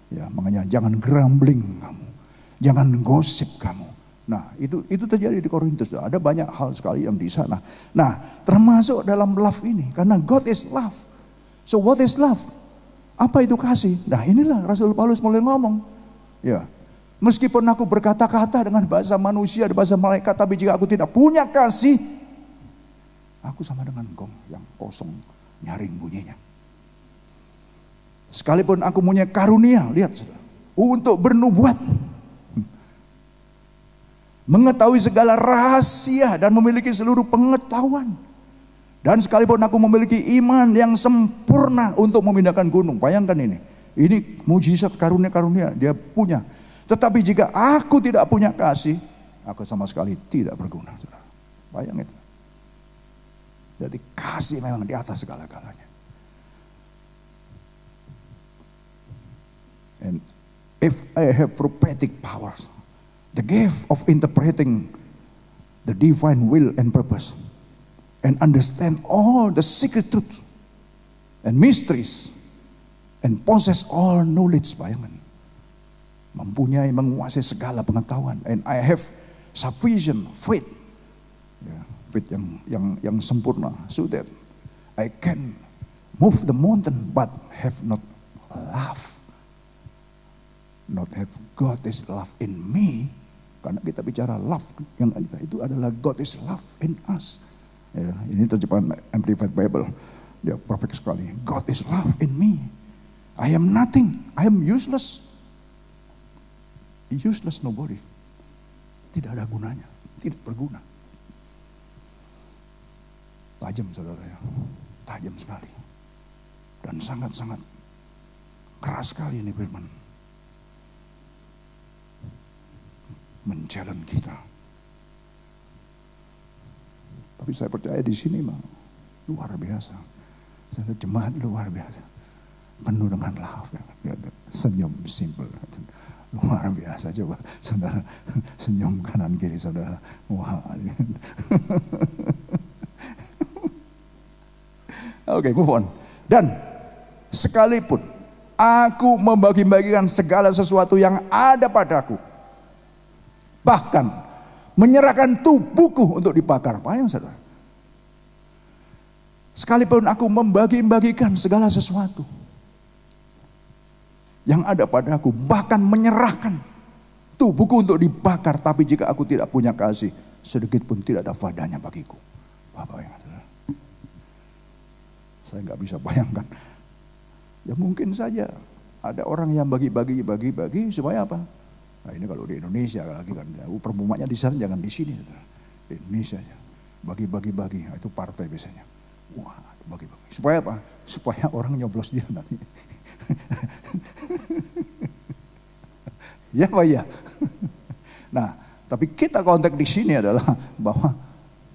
Ya, makanya jangan grumbling kamu, jangan gosip kamu. Nah itu terjadi di Korintus. Ada banyak hal sekali yang di sana. Nah termasuk dalam love ini, karena God is love. So what is love? Apa itu kasih? Nah inilah Rasul Paulus mulai ngomong. Ya, meskipun aku berkata-kata dengan bahasa manusia, bahasa malaikat, tapi jika aku tidak punya kasih, aku sama dengan gong yang kosong, nyaring bunyinya. Sekalipun aku punya karunia, lihat saudara, untuk bernubuat, mengetahui segala rahasia dan memiliki seluruh pengetahuan. Dan sekalipun aku memiliki iman yang sempurna untuk memindahkan gunung. Bayangkan ini mujizat karunia-karunia dia punya. Tetapi jika aku tidak punya kasih, aku sama sekali tidak berguna. Bayang itu. Jadi kasih memang di atas segala-galanya. And if I have prophetic powers, the gift of interpreting the divine will and purpose, and understand all the secret truth and mysteries, and possess all knowledge, bayangan. Mempunyai, menguasai segala pengetahuan. And I have sufficient faith, faith yang sempurna, so that I can move the mountain, but have not love, not have God is love in me. Karena kita bicara love, yang itu adalah God is love in us. Ya, ini terjemahan Amplified Bible, dia perfect sekali. God is love in me. I am nothing. I am useless. Useless nobody. Tidak ada gunanya. Tidak berguna. Tajam saudara ya. Tajam sekali. Dan sangat-sangat keras sekali ini firman. Men-challenge kita. Tapi saya percaya di sini mah luar biasa. Saya jemaat luar biasa. Penuh dengan love. Senyum simple. Luar biasa. Coba saudara senyum kanan kiri saudara. Wah. Oke, move on. Dan sekalipun aku membagi-bagikan segala sesuatu yang ada padaku, bahkan menyerahkan tubuhku untuk dibakar. Bayang saudara. Sekalipun aku membagi-bagikan segala sesuatu yang ada padaku, bahkan menyerahkan tubuhku untuk dibakar, tapi jika aku tidak punya kasih, sedikit pun tidak ada fadanya bagiku. Bapak yang saudara, saya nggak bisa bayangkan. Ya mungkin saja ada orang yang bagi-bagi supaya apa? Nah ini kalau di Indonesia lagi kan, permumaknya di sana jangan di sini. Di Indonesia ya, bagi-bagi, itu partai biasanya. Wah, bagi-bagi. Supaya apa? Supaya orang nyoblos dia nanti. Ya Pak ya. Nah, tapi kita konteks di sini adalah bahwa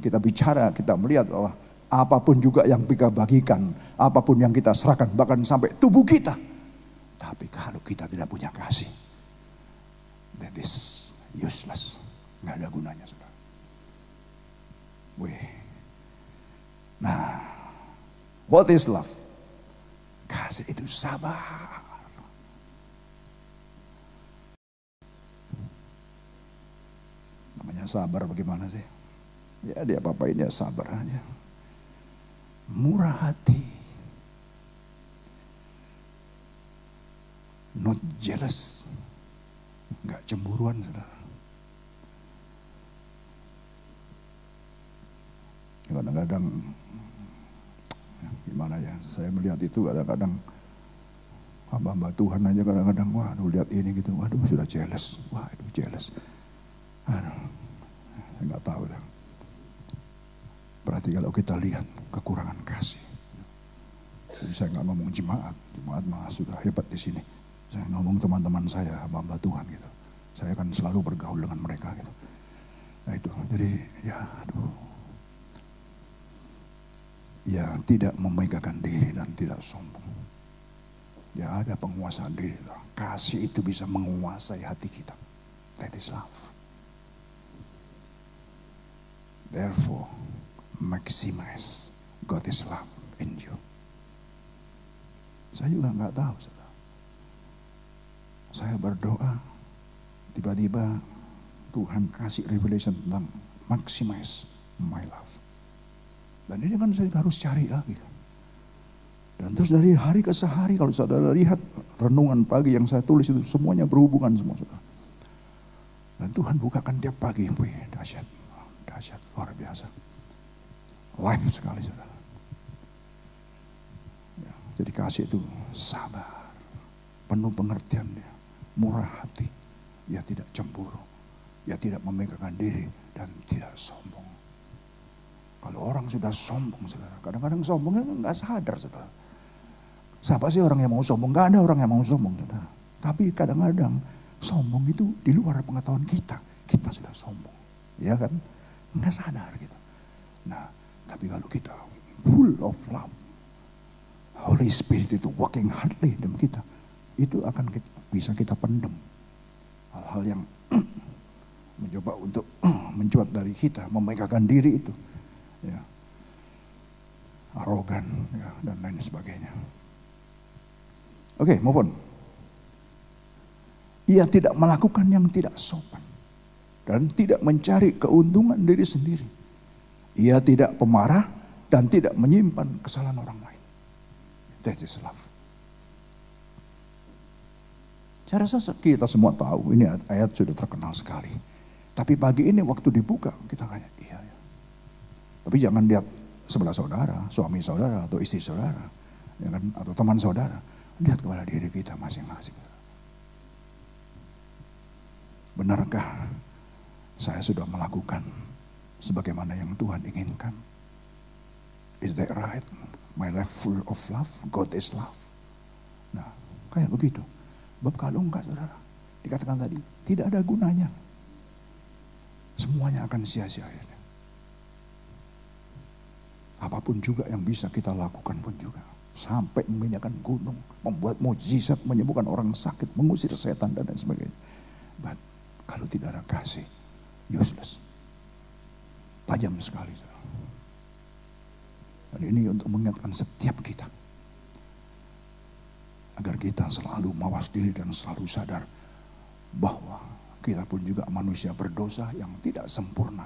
kita bicara, kita melihat bahwa apapun juga yang kita bagikan, apapun yang kita serahkan, bahkan sampai tubuh kita. Tapi kalau kita tidak punya kasih, that is useless. Nggak ada gunanya, saudara. Nah, what is love? Kasih itu sabar. Namanya sabar bagaimana sih? Ya dia apa-apain ya sabar aja. Murah hati. Not jealous. Nggak cemburuan, saudara. Kadang-kadang gimana ya, saya melihat itu kadang-kadang hamba-hamba Tuhan aja kadang-kadang, waduh lihat ini gitu, waduh sudah jealous, waduh jealous. Aduh, saya nggak tahu dah. Berarti kalau kita lihat kekurangan kasih. Jadi saya nggak ngomong jemaat mah sudah hebat di sini. Saya ngomong teman-teman saya, hamba-hamba Tuhan gitu. Saya kan selalu bergaul dengan mereka gitu. Nah itu, jadi ya aduh. Ya tidak memegahkan diri dan tidak sombong. Ya ada penguasaan diri. Kasih itu bisa menguasai hati kita. That is love. Therefore, maximize God is love in you. Saya juga nggak tahu, saudara. Saya berdoa, tiba-tiba Tuhan kasih revelation tentang maximize my love. Dan ini kan saya harus cari lagi. Dan terus dari hari ke sehari, kalau saudara lihat renungan pagi yang saya tulis itu semuanya berhubungan semua, saudara. Dan Tuhan bukakan tiap pagi, wih, dahsyat, dahsyat, luar biasa. Live sekali, saudara. Ya, jadi kasih itu sabar, penuh pengertian dia, murah hati, dia tidak cemburu, dia tidak memegangkan diri dan tidak sombong. Kalau orang sudah sombong, saudara, kadang-kadang sombongnya nggak sadar, saudara. Siapa sih orang yang mau sombong? Gak ada orang yang mau sombong, saudara. Tapi kadang-kadang sombong itu di luar pengetahuan kita. Kita sudah sombong, ya kan? Nggak sadar gitu. Nah, tapi kalau kita full of love, Holy Spirit itu working hardly dalam kita, itu akan bisa kita pendem hal-hal yang mencoba untuk mencuat dari kita, memegangkan diri itu, ya, arogan, ya, dan lain sebagainya. Oke, move on. Ia tidak melakukan yang tidak sopan dan tidak mencari keuntungan diri sendiri. Ia tidak pemarah dan tidak menyimpan kesalahan orang lain. That is love. Saya rasa kita semua tahu, ini ayat sudah terkenal sekali. Tapi pagi ini waktu dibuka, kita kayak iya. Tapi jangan lihat sebelah saudara, suami saudara atau istri saudara, ya kan, atau teman saudara. Lihat kepada diri kita masing-masing. Benarkah saya sudah melakukan sebagaimana yang Tuhan inginkan? Is that right? My life full of love, God is love. Nah, kayak begitu. Sebab kalau enggak, saudara, dikatakan tadi, tidak ada gunanya. Semuanya akan sia-sia. Apapun juga yang bisa kita lakukan pun juga. Sampai memindahkan gunung, membuat mukjizat, menyembuhkan orang sakit, mengusir setan dan lain sebagainya. But kalau tidak ada kasih, useless. Tajam sekali, saudara. Dan ini untuk mengingatkan setiap kita. Agar kita selalu mawas diri dan selalu sadar bahwa kita pun juga manusia berdosa yang tidak sempurna.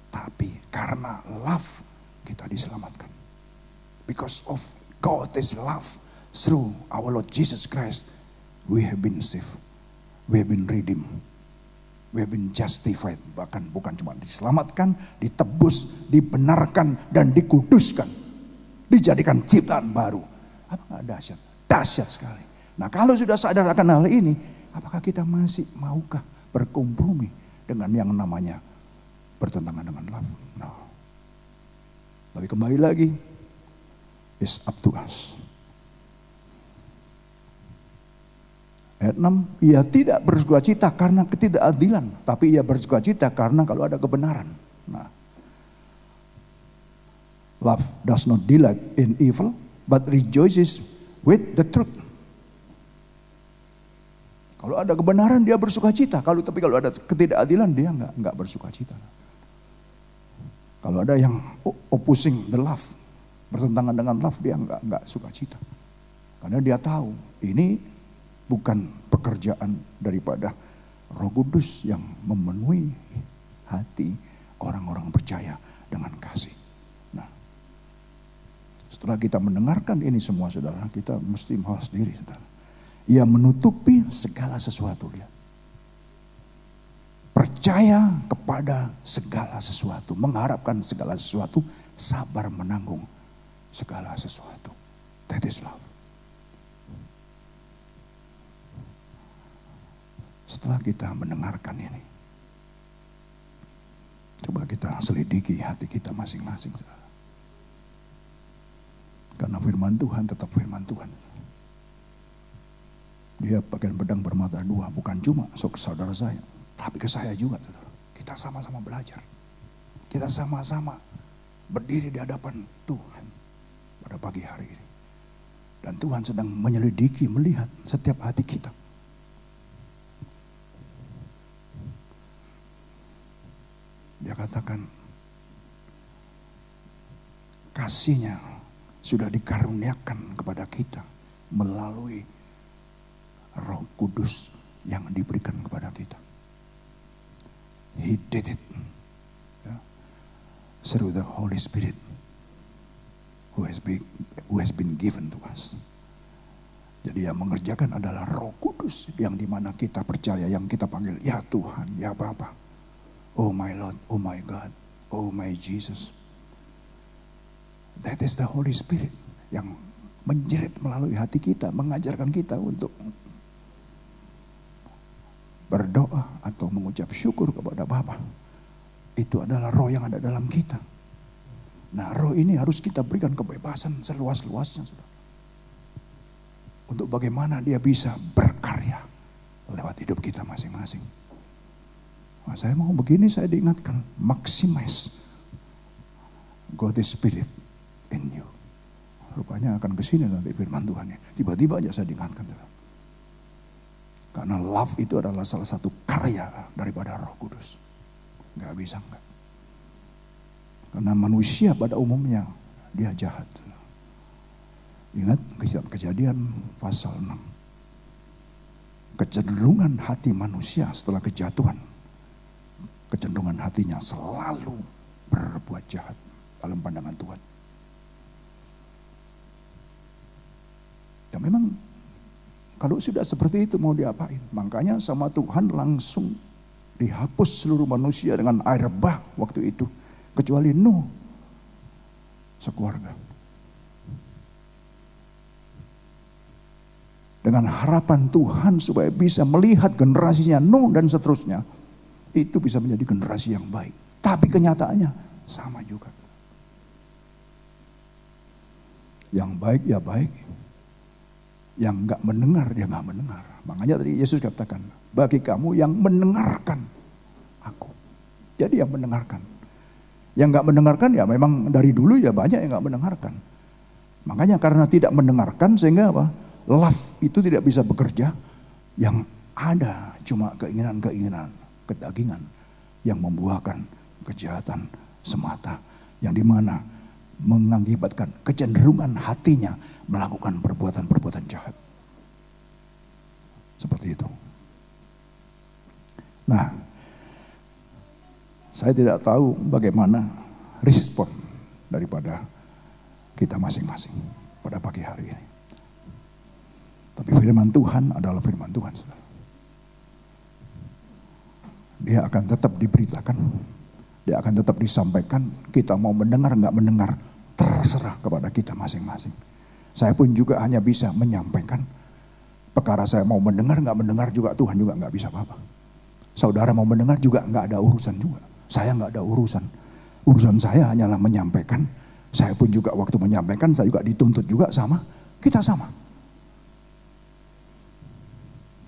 Tapi karena love kita diselamatkan. Because of God is love, through our Lord Jesus Christ, we have been saved, we have been redeemed, we have been justified. Bahkan bukan cuma diselamatkan, ditebus, dibenarkan, dan dikuduskan, dijadikan ciptaan baru. Apa nggak dahsyat? Dahsyat sekali. Nah, kalau sudah sadar akan hal ini, apakah kita masih maukah berkompromi dengan yang namanya bertentangan dengan love? No. Tapi kembali lagi, it's up to us. Ayat 6, ia tidak bersukacita karena ketidakadilan, tapi ia bersukacita karena kalau ada kebenaran. Nah, love does not delight in evil, but rejoices with the truth. Kalau ada kebenaran dia bersukacita, tapi kalau ada ketidakadilan dia nggak bersukacita. Kalau ada yang opposing the love, bertentangan dengan love, dia nggak sukacita. Karena dia tahu ini bukan pekerjaan daripada Roh Kudus yang memenuhi hati orang-orang percaya dengan kasih. Nah, setelah kita mendengarkan ini semua, saudara, kita mesti mawas diri, saudara. Ia menutupi segala sesuatu dia. Percaya kepada segala sesuatu, mengharapkan segala sesuatu, sabar menanggung segala sesuatu. That is love. Setelah kita mendengarkan ini, coba kita selidiki hati kita masing-masing, saudara. Karena firman Tuhan tetap firman Tuhan. Dia pakaian pedang bermata dua, bukan cuma ke saudara saya, tapi ke saya juga, saudara. Kita sama-sama belajar. Kita sama-sama berdiri di hadapan Tuhan pada pagi hari ini. Dan Tuhan sedang menyelidiki, melihat setiap hati kita. Dia katakan, kasih-Nya sudah dikaruniakan kepada kita melalui Roh Kudus yang diberikan kepada kita. He did it, through the Holy Spirit who has been given to us. Jadi yang mengerjakan adalah Roh Kudus yang dimana kita percaya, yang kita panggil ya Tuhan, ya Bapa, oh my Lord, oh my God, oh my Jesus. That is the Holy Spirit yang menjerit melalui hati kita, mengajarkan kita untuk berdoa atau mengucap syukur kepada Bapa. Itu adalah roh yang ada dalam kita. Nah, roh ini harus kita berikan kebebasan seluas-luasnya, saudara. Untuk bagaimana dia bisa berkarya lewat hidup kita masing-masing. Nah, saya mau begini, saya diingatkan, maximize God's Spirit in you. Rupanya akan kesini nanti firman Tuhan ya. Tiba-tiba aja saya diingatkan. Karena love itu adalah salah satu karya daripada Roh Kudus. Gak bisa enggak. Karena manusia pada umumnya dia jahat. Ingat Kejadian pasal 6. Kecenderungan hati manusia setelah kejatuhan. Kecenderungan hatinya selalu berbuat jahat dalam pandangan Tuhan. Ya memang kalau sudah seperti itu mau diapain? Makanya sama Tuhan langsung dihapus seluruh manusia dengan air bah waktu itu. Kecuali Nuh sekeluarga. Dengan harapan Tuhan supaya bisa melihat generasinya Nuh dan seterusnya. Itu bisa menjadi generasi yang baik. Tapi kenyataannya sama juga. Yang baik ya baik. Yang gak mendengar dia gak mendengar. Makanya tadi Yesus katakan, bagi kamu yang mendengarkan aku. Jadi yang mendengarkan. Yang gak mendengarkan ya memang dari dulu ya banyak yang gak mendengarkan. Makanya karena tidak mendengarkan sehingga apa? Love itu tidak bisa bekerja. Yang ada cuma keinginan-keinginan, kedagingan yang membuahkan kejahatan semata. Yang dimana mengakibatkan kecenderungan hatinya melakukan perbuatan-perbuatan jahat. Seperti itu. Nah, saya tidak tahu bagaimana respon daripada kita masing-masing pada pagi hari ini. Tapi firman Tuhan adalah firman Tuhan. Dia akan tetap diberitakan. Dia akan tetap disampaikan. Kita mau mendengar nggak mendengar, terserah kepada kita masing-masing. Saya pun juga hanya bisa menyampaikan. Perkara saya mau mendengar nggak mendengar juga Tuhan juga nggak bisa apa-apa. Saudara mau mendengar juga nggak ada urusan juga. Saya nggak ada urusan. Urusan saya hanyalah menyampaikan. Saya pun juga waktu menyampaikan saya juga dituntut juga sama. Kita sama.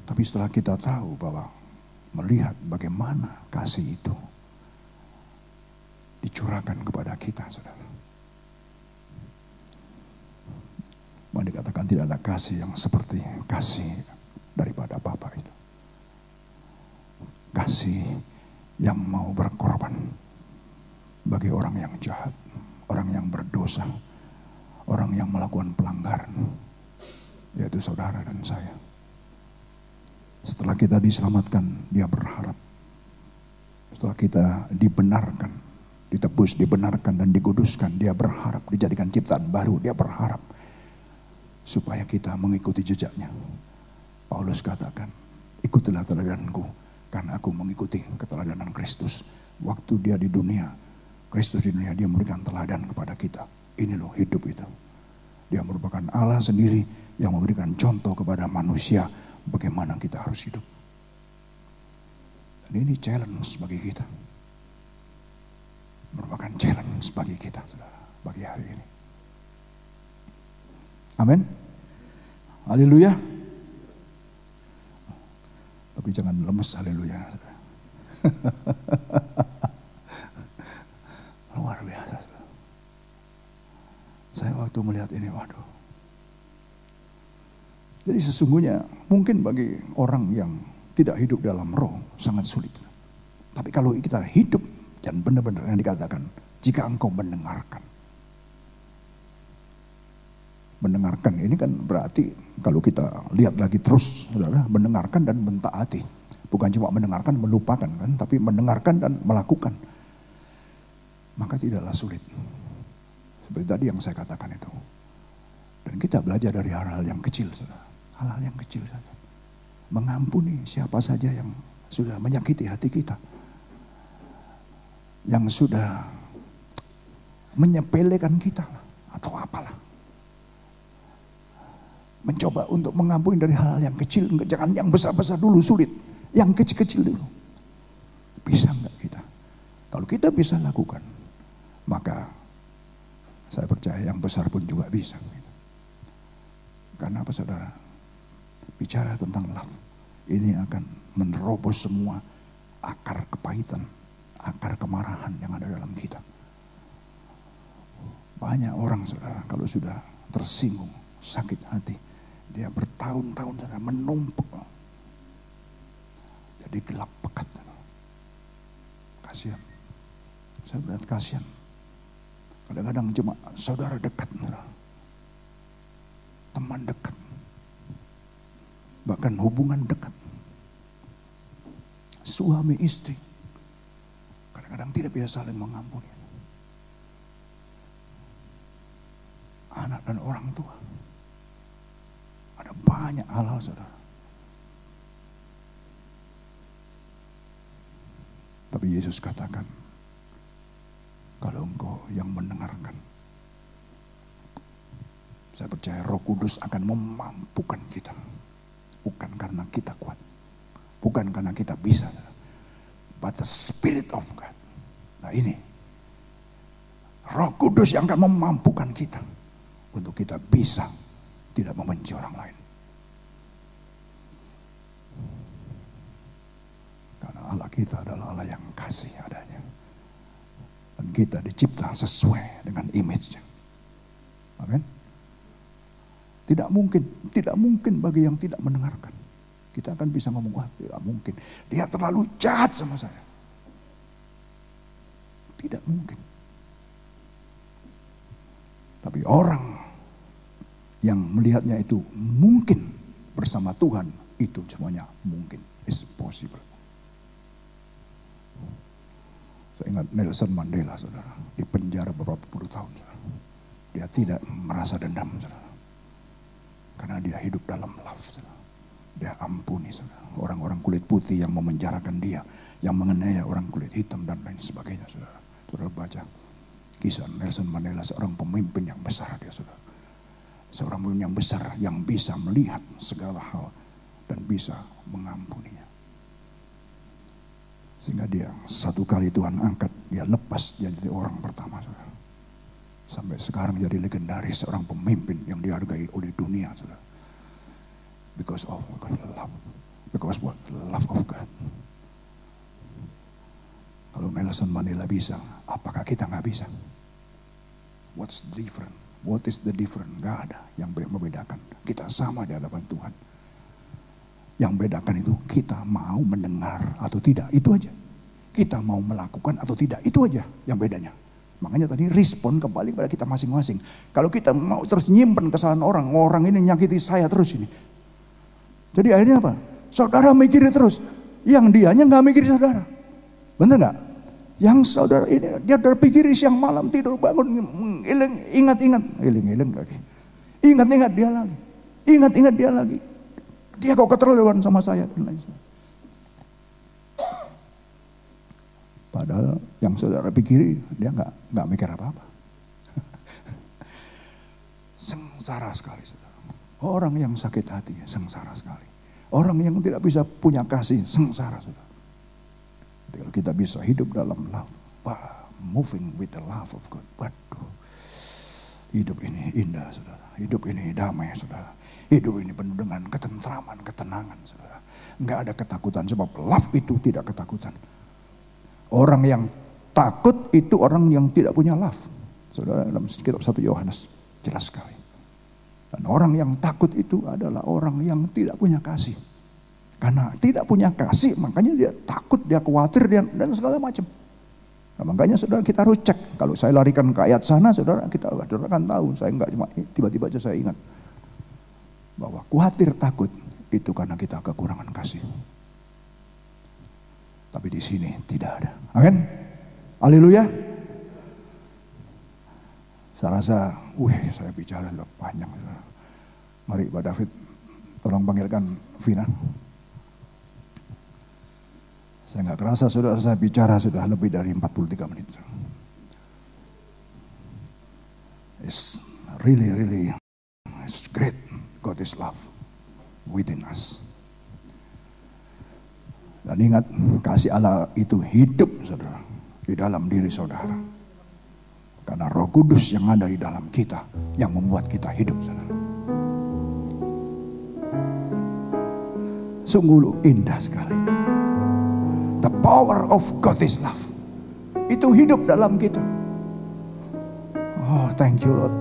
Tapi setelah kita tahu bahwa melihat bagaimana kasih itu dicurahkan kepada kita, saudara. Mau dikatakan tidak ada kasih yang seperti kasih daripada Bapa itu. Kasih yang mau berkorban bagi orang yang jahat, orang yang berdosa, orang yang melakukan pelanggaran, yaitu saudara dan saya. Setelah kita diselamatkan, dia berharap. Setelah kita dibenarkan, ditebus, dibenarkan dan dikuduskan, dia berharap dijadikan ciptaan baru, dia berharap supaya kita mengikuti jejaknya. Paulus katakan, ikutilah teladanku, karena aku mengikuti keteladanan Kristus. Waktu dia di dunia, Kristus di dunia, dia memberikan teladan kepada kita. Ini loh hidup itu. Dia merupakan Allah sendiri yang memberikan contoh kepada manusia bagaimana kita harus hidup. Dan ini challenge bagi kita. Merupakan challenge bagi kita, saudara, bagi hari ini. Amin. Haleluya. Tapi jangan lemes, haleluya. Luar biasa. Saya waktu melihat ini, waduh. Jadi sesungguhnya mungkin bagi orang yang tidak hidup dalam roh sangat sulit. Tapi kalau kita hidup dan benar-benar yang dikatakan, jika engkau mendengarkan. Mendengarkan ini kan berarti kalau kita lihat lagi terus, saudara, mendengarkan dan mentaati. Bukan cuma mendengarkan, melupakan kan, tapi mendengarkan dan melakukan. Maka tidaklah sulit. Seperti tadi yang saya katakan itu. Dan kita belajar dari hal-hal yang kecil, saudara. Hal-hal yang kecil saja. Mengampuni siapa saja yang sudah menyakiti hati kita. Yang sudah menyepelekan kita atau apalah. Mencoba untuk mengampuni dari hal-hal yang kecil. Jangan yang besar-besar dulu, sulit. Yang kecil-kecil dulu. Bisa enggak kita? Kalau kita bisa lakukan, maka saya percaya yang besar pun juga bisa. Karena apa, saudara? Bicara tentang love, ini akan menerobos semua akar kepahitan, akar kemarahan yang ada dalam kita. Banyak orang, saudara, kalau sudah tersinggung, sakit hati, dia bertahun-tahun, saudara, menumpuk. Jadi gelap pekat. Kasihan. Saya berat kasihan. Kadang-kadang cuma saudara dekat, teman dekat, bahkan hubungan dekat, suami istri, kadang-kadang tidak bisa saling mengampuni. Anak dan orang tua, ada banyak hal-hal, saudara. Tapi Yesus katakan, kalau engkau yang mendengarkan, saya percaya Roh Kudus akan memampukan kita. Bukan karena kita kuat, bukan karena kita bisa, but the Spirit of God. Nah ini, Roh Kudus yang akan memampukan kita untuk kita bisa tidak membenci orang lain. Karena Allah kita adalah Allah yang kasih adanya. Dan kita dicipta sesuai dengan image-nya. Amin. Tidak mungkin bagi yang tidak mendengarkan. Kita akan bisa ngomong, wah tidak mungkin. Dia terlalu jahat sama saya. Tidak mungkin. Tapi orang yang melihatnya itu mungkin bersama Tuhan, itu semuanya mungkin. It's possible. Saya ingat Nelson Mandela, saudara, di penjara beberapa puluh tahun, saudara. Dia tidak merasa dendam, saudara, karena dia hidup dalam love, saudara. Dia ampuni, saudara, orang-orang kulit putih yang memenjarakan dia, yang menganiaya orang kulit hitam dan lain sebagainya, saudara. Saudara baca kisah Nelson Mandela, seorang pemimpin yang besar dia, saudara. Seorang pemimpin yang besar yang bisa melihat segala hal dan bisa mengampuninya. Sehingga dia satu kali Tuhan angkat, dia lepas, dia jadi orang pertama, saudara. Sampai sekarang jadi legendaris, seorang pemimpin yang dihargai oleh dunia, saudara. Because of love. Because what? Love of God. Kalau Nelson Mandela bisa, apakah kita nggak bisa? What's different? What is the different? Gak ada yang membedakan. Kita sama di hadapan Tuhan. Yang bedakan itu kita mau mendengar atau tidak, itu aja. Kita mau melakukan atau tidak, itu aja yang bedanya. Makanya tadi respon kembali pada kita masing-masing. Kalau kita mau terus nyimpen kesalahan orang, orang ini nyakiti saya terus ini. Jadi akhirnya apa? Saudara mikirin terus, yang dianya nggak mikir saudara. Bener nggak? Yang saudara ini dia terpikir siang malam tidur bangun ingat-ingat lagi. Ingat-ingat dia lagi. Ingat-ingat dia lagi. Dia kok keterlaluan sama saya dan lain sebagainya. Padahal yang saudara pikiri dia nggak mikir apa-apa. Sengsara sekali, saudara. Orang yang sakit hati sengsara sekali. Orang yang tidak bisa punya kasih sengsara, saudara. Kalau kita bisa hidup dalam love, moving with the love of God, waduh, hidup ini indah, saudara. Hidup ini damai, saudara. Hidup ini penuh dengan ketentraman, ketenangan, saudara. Enggak ada ketakutan, sebab love itu tidak ketakutan. Orang yang takut itu orang yang tidak punya love. Saudara, dalam kitab 1 Yohanes jelas sekali. Dan orang yang takut itu adalah orang yang tidak punya kasih. Karena tidak punya kasih, makanya dia takut, dia khawatir, dan segala macam. Nah, makanya saudara kita harus cek. Kalau saya larikan ke ayat sana, saudara kita akan tahu. Saya enggak cuma tiba-tiba aja saya ingat. Bahwa khawatir, takut, itu karena kita kekurangan kasih. Tapi di sini tidak ada. Amin. Haleluya. Saya rasa, saya bicara sudah panjang. Mari Pak David, tolong panggilkan Vina. Saya nggak kerasa saudara, saya bicara sudah lebih dari 43 menit. It's really, it's great. God is love within us. Dan ingat, kasih Allah itu hidup saudara, di dalam diri saudara. Karena Roh Kudus yang ada di dalam kita, yang membuat kita hidup saudara. Sungguh indah sekali. The power of God is love. Itu hidup dalam kita. Oh, thank you Lord.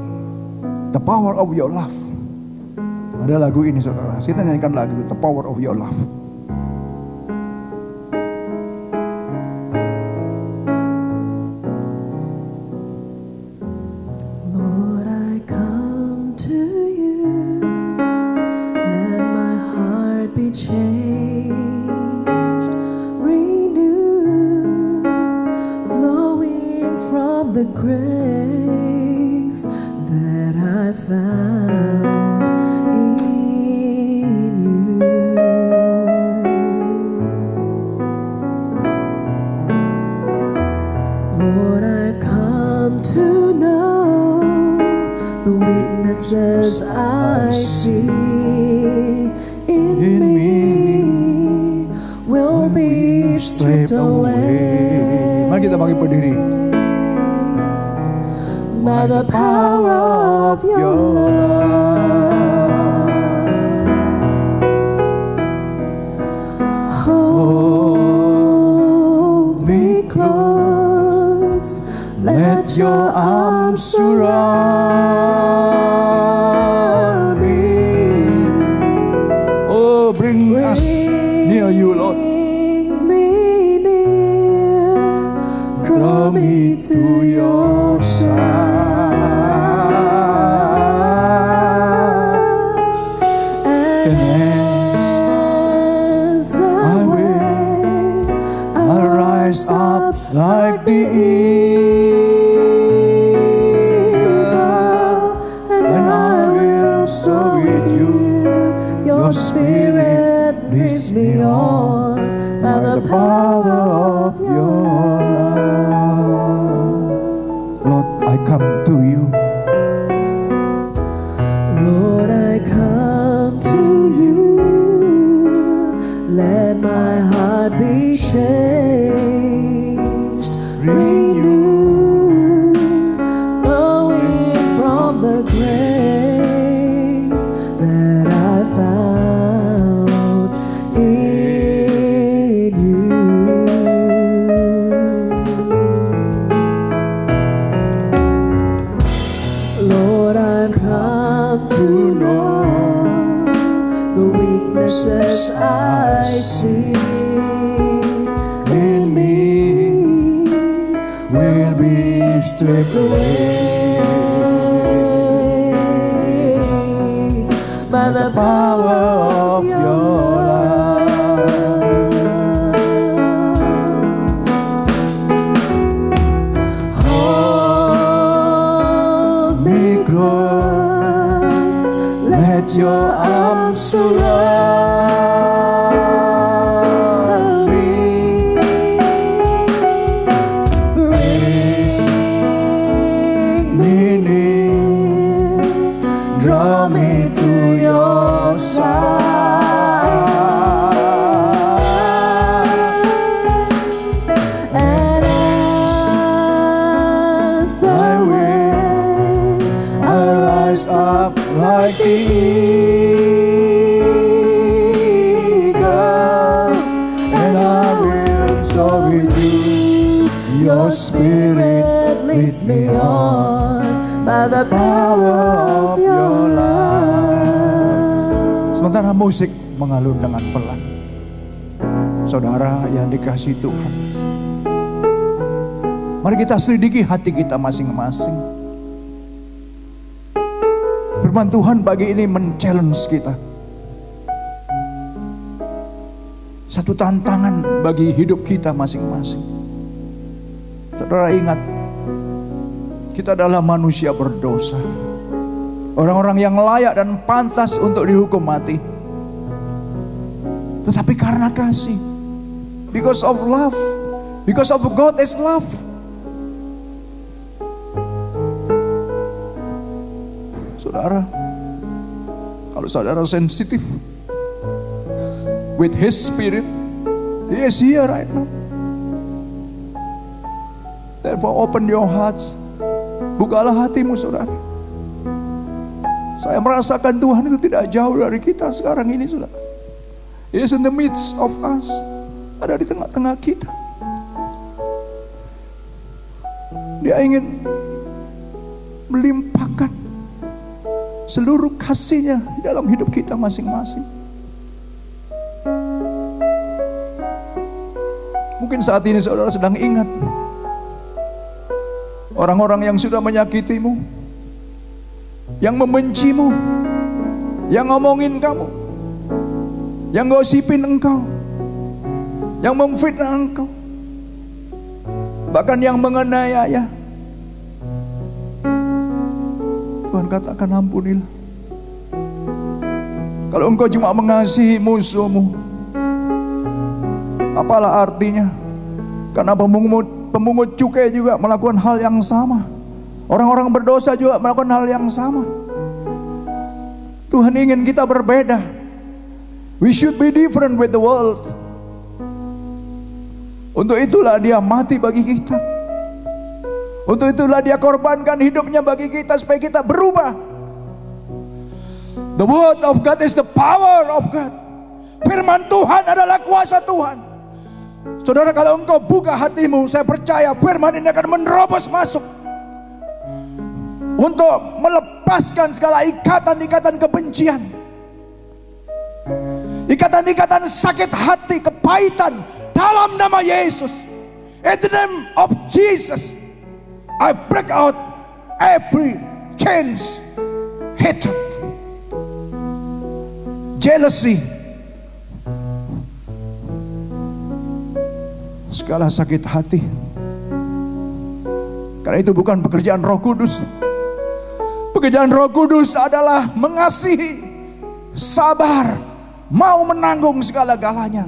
The power of your love. Ada lagu ini saudara. Kita nyanyikan lagu The Power of Your Love. Lord, I come to you. Let my heart be changed, renewed, flowing from the grace that I found in you. Lord, I've come to know the weaknesses I see in me will be stripped away. Mari kita bagi berdiri. By the power of your love, hold me close, let your arms surround me. Oh, bring us near you, Lord. Bring me near, draw me to your side. Up like the eagle, and I will soar with you. Your spirit leads me on by the power of your love. Lord, I come to you. Lord, I come to you. Let my heart be changed, renewed, flowing from the grace that I found in you. Lord, I've come to know the weaknesses I see in me will be stripped away by the power of your love. Hold me close, let your arms surround me. Bring me near, draw me to your side. And as I wait, I rise up like the eagle, and I will soar with you. Your spirit leads me on by the power of your love. Sementara musik mengalun dengan pelan, saudara yang dikasihi Tuhan, mari kita selidiki hati kita masing-masing. Firman Tuhan pagi ini men-challenge kita. Satu tantangan bagi hidup kita masing-masing. Saudara ingat, Kita adalah manusia berdosa, orang-orang yang layak dan pantas untuk dihukum mati. Tetapi karena kasih, because of love, because of God is love, saudara, kalau saudara sensitif with His Spirit, He is here right now. Therefore open your hearts. Bukalah hatimu, saudara. Saya merasakan Tuhan itu tidak jauh dari kita sekarang ini, saudara. He is in the midst of us. Ada di tengah-tengah kita. Dia ingin melimpahkan seluruh kasih-Nya di dalam hidup kita masing-masing. Mungkin saat ini saudara sedang ingat orang-orang yang sudah menyakitimu, yang membencimu, yang ngomongin kamu, yang gosipin engkau, yang memfitnah engkau, bahkan yang menganiaya. Tuhan katakan ampunilah. Kalau engkau cuma mengasihi musuhmu, apalah artinya? Karena pemungut cukai juga melakukan hal yang sama. Orang-orang berdosa juga melakukan hal yang sama. Tuhan ingin kita berbeda. We should be different with the world. Untuk itulah Dia mati bagi kita. Untuk itulah Dia korbankan hidupnya bagi kita supaya kita berubah. The word of God is the power of God. Firman Tuhan adalah kuasa Tuhan. Saudara, kalau engkau buka hatimu, saya percaya firman ini akan menerobos masuk untuk melepaskan segala ikatan-ikatan kebencian, ikatan-ikatan sakit hati, kepahitan dalam nama Yesus. In the name of Jesus, I break out every chains, hatred, jealousy, segala sakit hati. Karena itu bukan pekerjaan Roh Kudus. Pekerjaan Roh Kudus adalah mengasihi, sabar, mau menanggung segala-galanya.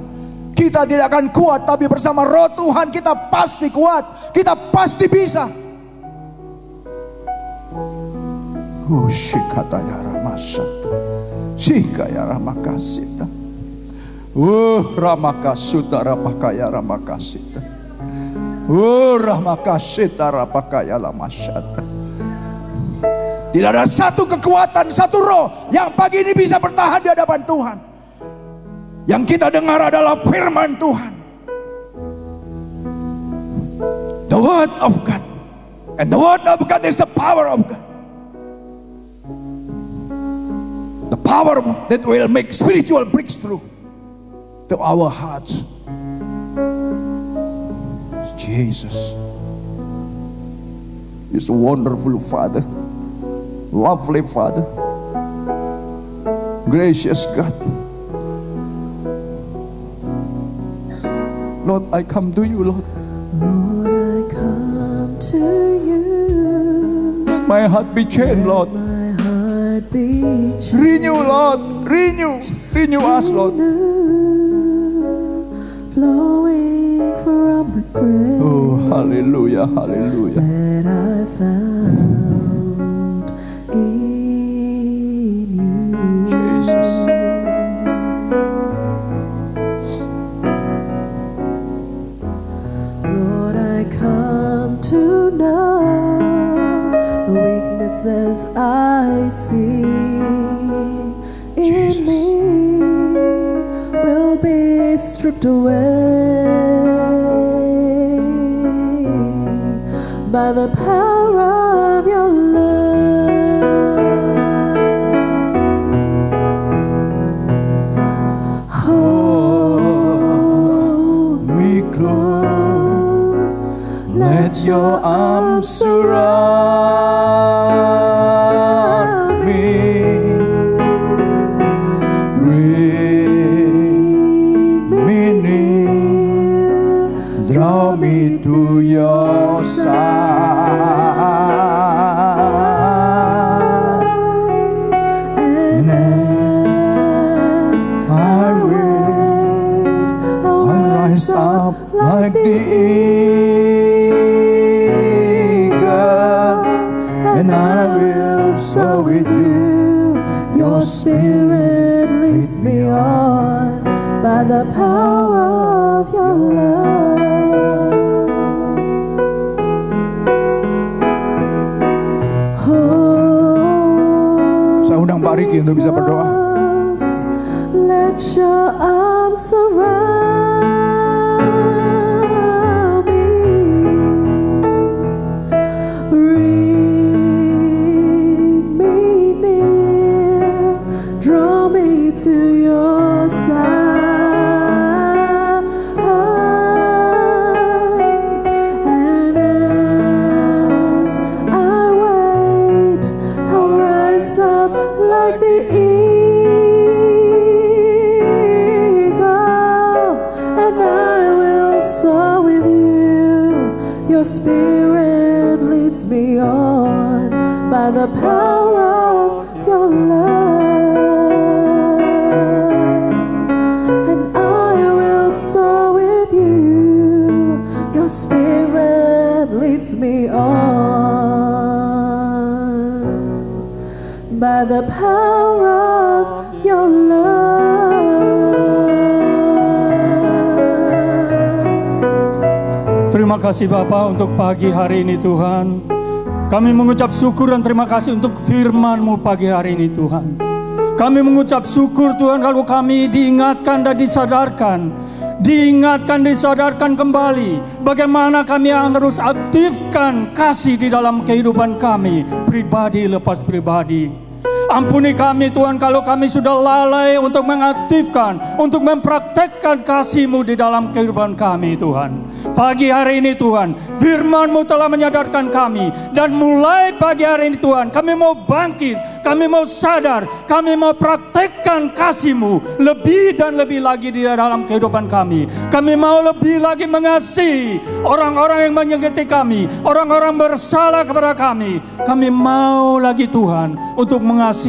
Kita tidak akan kuat, tapi bersama Roh Tuhan kita pasti kuat, kita pasti bisa. Shikataya ramasata, shikaya ramakasita. Ramakasuta rapakaya ramakasita. Ramakasita rapakaya lamasata. Tidak ada satu kekuatan, satu roh yang pagi ini bisa bertahan di hadapan Tuhan. Yang kita dengar adalah firman Tuhan, the word of God. And the word of God is the power of God. The power that will make spiritual breakthrough to our hearts. Jesus is a wonderful Father, lovely Father, gracious God. Lord, I come to you, Lord. Lord, I come to you. Let my heart be changed, Lord. My heart be changed. Renew, Lord. Renew us, Lord. Flowing from the grace. Oh, hallelujah, hallelujah. That I found in you. Jesus. Lord, I come to know the weaknesses I see in me will be stripped away by the power of your love. Hold me close, let your arms surround me. Bring me near, draw me to your side. like the eagle, and I will soar with you. Your spirit leads me on by the power of your love. Oh, saya undang Pak Riki untuk bisa berdoa. Let your arms surround me. Bring me near, draw me to your side. And as I wait, I'll rise up like the eagle, and I will soar with you. Your spirit leads me on by the power of your love, and I will soar with you. Your spirit leads me on by the power of your love. Terima kasih Bapa untuk pagi hari ini Tuhan. Kami mengucap syukur dan terima kasih untuk firman-Mu pagi hari ini Tuhan. Kami mengucap syukur Tuhan kalau kami diingatkan dan disadarkan. Disadarkan kembali bagaimana kami harus aktifkan kasih di dalam kehidupan kami, pribadi lepas pribadi. Ampuni kami Tuhan kalau kami sudah lalai untuk mengaktifkan, untuk mempraktekkan kasih-Mu di dalam kehidupan kami Tuhan. Pagi hari ini Tuhan, firman-Mu telah menyadarkan kami. Dan mulai pagi hari ini Tuhan, kami mau bangkit, kami mau sadar, kami mau praktekkan kasih-Mu lebih dan lebih lagi di dalam kehidupan kami. Kami mau lebih lagi mengasihi orang-orang yang menyakiti kami, orang-orang bersalah kepada kami. Kami mau lagi Tuhan untuk mengasihi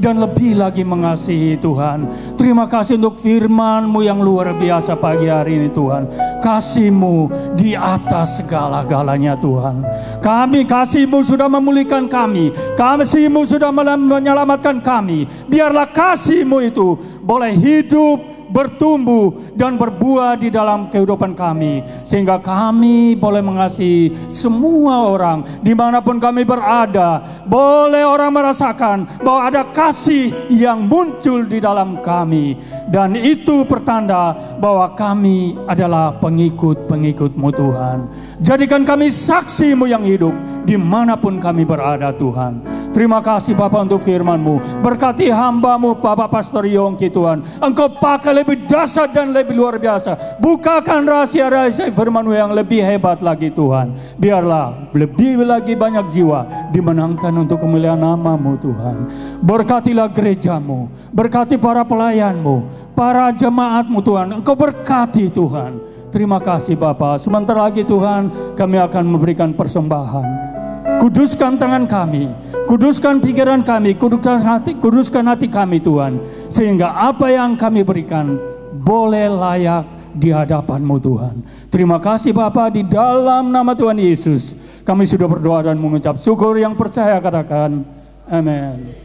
dan lebih lagi mengasihi Tuhan. Terima kasih untuk firman-Mu yang luar biasa pagi hari ini Tuhan. Kasih-Mu di atas segala-galanya Tuhan. Kasih-Mu sudah memulihkan kami. Kasih-Mu sudah menyelamatkan kami. Biarlah kasih-Mu itu boleh hidup, bertumbuh dan berbuah di dalam kehidupan kami, sehingga kami boleh mengasihi semua orang dimanapun kami berada. Boleh orang merasakan bahwa ada kasih yang muncul di dalam kami, dan itu pertanda bahwa kami adalah pengikut-pengikut-Mu Tuhan. Jadikan kami saksi-Mu yang hidup dimanapun kami berada Tuhan. Terima kasih Bapa untuk firman-Mu. Berkati hamba-Mu Bapak Pastor Yongki Tuhan. Engkau pakai lebih dahsyat dan lebih luar biasa. Bukakan rahasia-rahasia firman-Mu yang lebih hebat lagi Tuhan. Biarlah lebih lagi banyak jiwa dimenangkan untuk kemuliaan nama-Mu Tuhan. Berkatilah gereja-Mu, berkati para pelayan-Mu, para jemaat-Mu Tuhan. Engkau berkati Tuhan. Terima kasih Bapa. Sebentar lagi Tuhan kami akan memberikan persembahan. Kuduskan tangan kami, kuduskan pikiran kami, kuduskan hati kami Tuhan, sehingga apa yang kami berikan boleh layak di hadapan-Mu Tuhan. Terima kasih Bapa, di dalam nama Tuhan Yesus kami sudah berdoa dan mengucap syukur. Yang percaya katakan amin.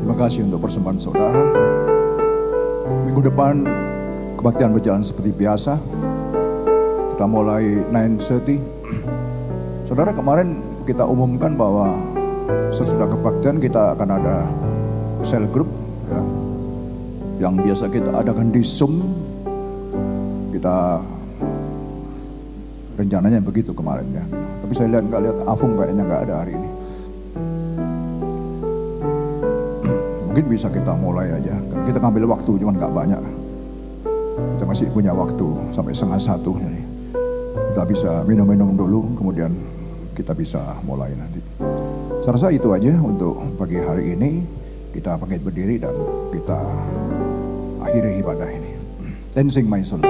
Terima kasih untuk persembahan saudara. Minggu depan kebaktian berjalan seperti biasa. Kita mulai 9:30. Saudara, kemarin kita umumkan bahwa sesudah kebaktian kita akan ada cell group ya, yang biasa kita adakan di Zoom. Kita rencananya begitu kemarin ya. Tapi saya lihat Afung kayaknya nggak ada hari ini. Mungkin bisa kita mulai aja. Kita ngambil waktu, cuman gak banyak. Kita masih punya waktu sampai 12:30. Jadi kita bisa minum-minum dulu, kemudian kita bisa mulai nanti. Saya rasa itu aja untuk pagi hari ini. Kita bangkit berdiri dan kita akhiri ibadah ini. Dancing my soul.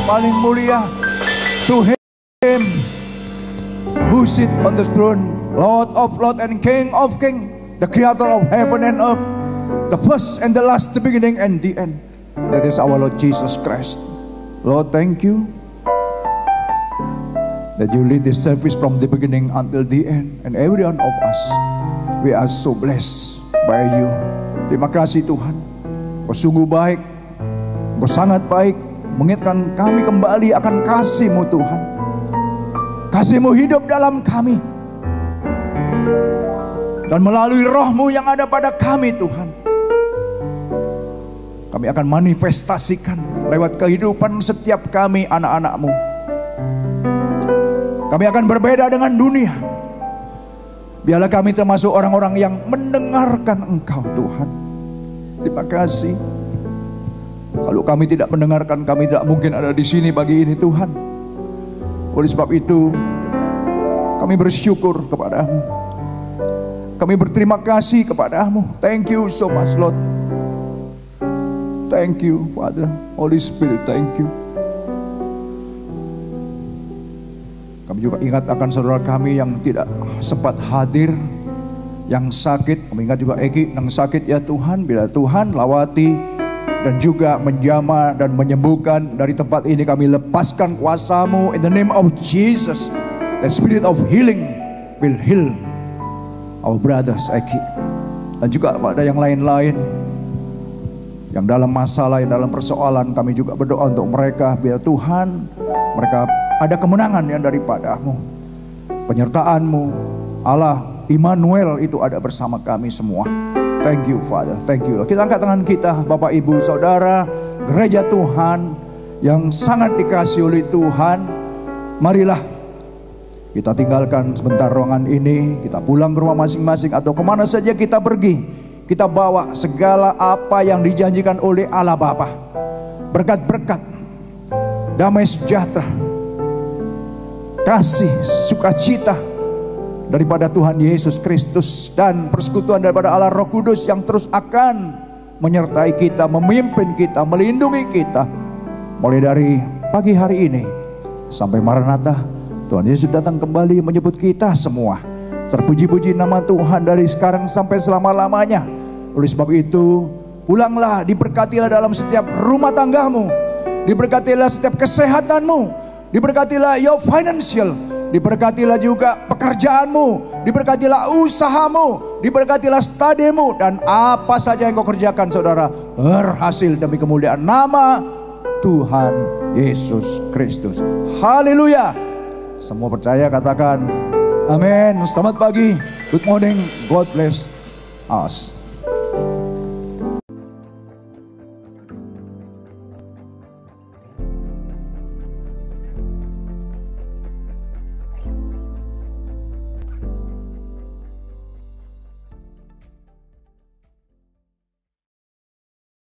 Paling mulia to Him who sit on the throne, Lord of Lords and King of Kings, the Creator of heaven and earth, the first and the last, the beginning and the end. That is our Lord Jesus Christ. Lord, thank you that you lead this service from the beginning until the end, and every one of us, we are so blessed by you. Terima kasih Tuhan, Kau sungguh baik, Kau sangat baik. Mengingatkan kami kembali akan kasih-Mu Tuhan. Kasih-Mu hidup dalam kami. Dan melalui roh-Mu yang ada pada kami Tuhan, kami akan manifestasikan lewat kehidupan setiap kami anak-anak-Mu. Kami akan berbeda dengan dunia. Biarlah kami termasuk orang-orang yang mendengarkan Engkau Tuhan. Terima kasih. Kalau kami tidak mendengarkan, kami tidak mungkin ada di sini pagi ini Tuhan. Oleh sebab itu, kami bersyukur kepada-Mu. Kami berterima kasih kepada-Mu. Thank you so much Lord. Thank you Father, Holy Spirit, thank you. Kami juga ingat akan saudara kami yang tidak sempat hadir, yang sakit. Kami ingat juga Eki yang sakit ya Tuhan. Bila Tuhan lawati dan juga menjamah dan menyembuhkan dari tempat ini, kami lepaskan kuasa-Mu in the name of Jesus. The spirit of healing will heal our brothers Eki. Dan juga pada yang lain-lain yang dalam masalah, yang dalam persoalan, kami juga berdoa untuk mereka. Biar Tuhan, mereka ada kemenangan yang daripada-Mu. Penyertaan-Mu Allah Immanuel itu ada bersama kami semua. Thank you Father, thank you Lord. Kita angkat tangan kita, Bapak Ibu Saudara, gereja Tuhan yang sangat dikasihi oleh Tuhan. Marilah kita tinggalkan sebentar ruangan ini, kita pulang ke rumah masing-masing atau kemana saja kita pergi. Kita bawa segala apa yang dijanjikan oleh Allah Bapa. Berkat-berkat, damai sejahtera, kasih, sukacita daripada Tuhan Yesus Kristus dan persekutuan daripada Allah Roh Kudus yang terus akan menyertai kita, memimpin kita, melindungi kita mulai dari pagi hari ini sampai Maranatha. Tuhan Yesus datang kembali menyebut kita semua. Terpuji-puji nama Tuhan dari sekarang sampai selama-lamanya. Oleh sebab itu, pulanglah, diberkatilah dalam setiap rumah tanggamu, diberkatilah setiap kesehatanmu, diberkatilah your financial, diberkatilah juga pekerjaanmu, diberkatilah usahamu, diberkatilah studimu, dan apa saja yang kau kerjakan saudara berhasil demi kemuliaan nama Tuhan Yesus Kristus. Haleluya. Semua percaya katakan amin. Selamat pagi, good morning, God bless us.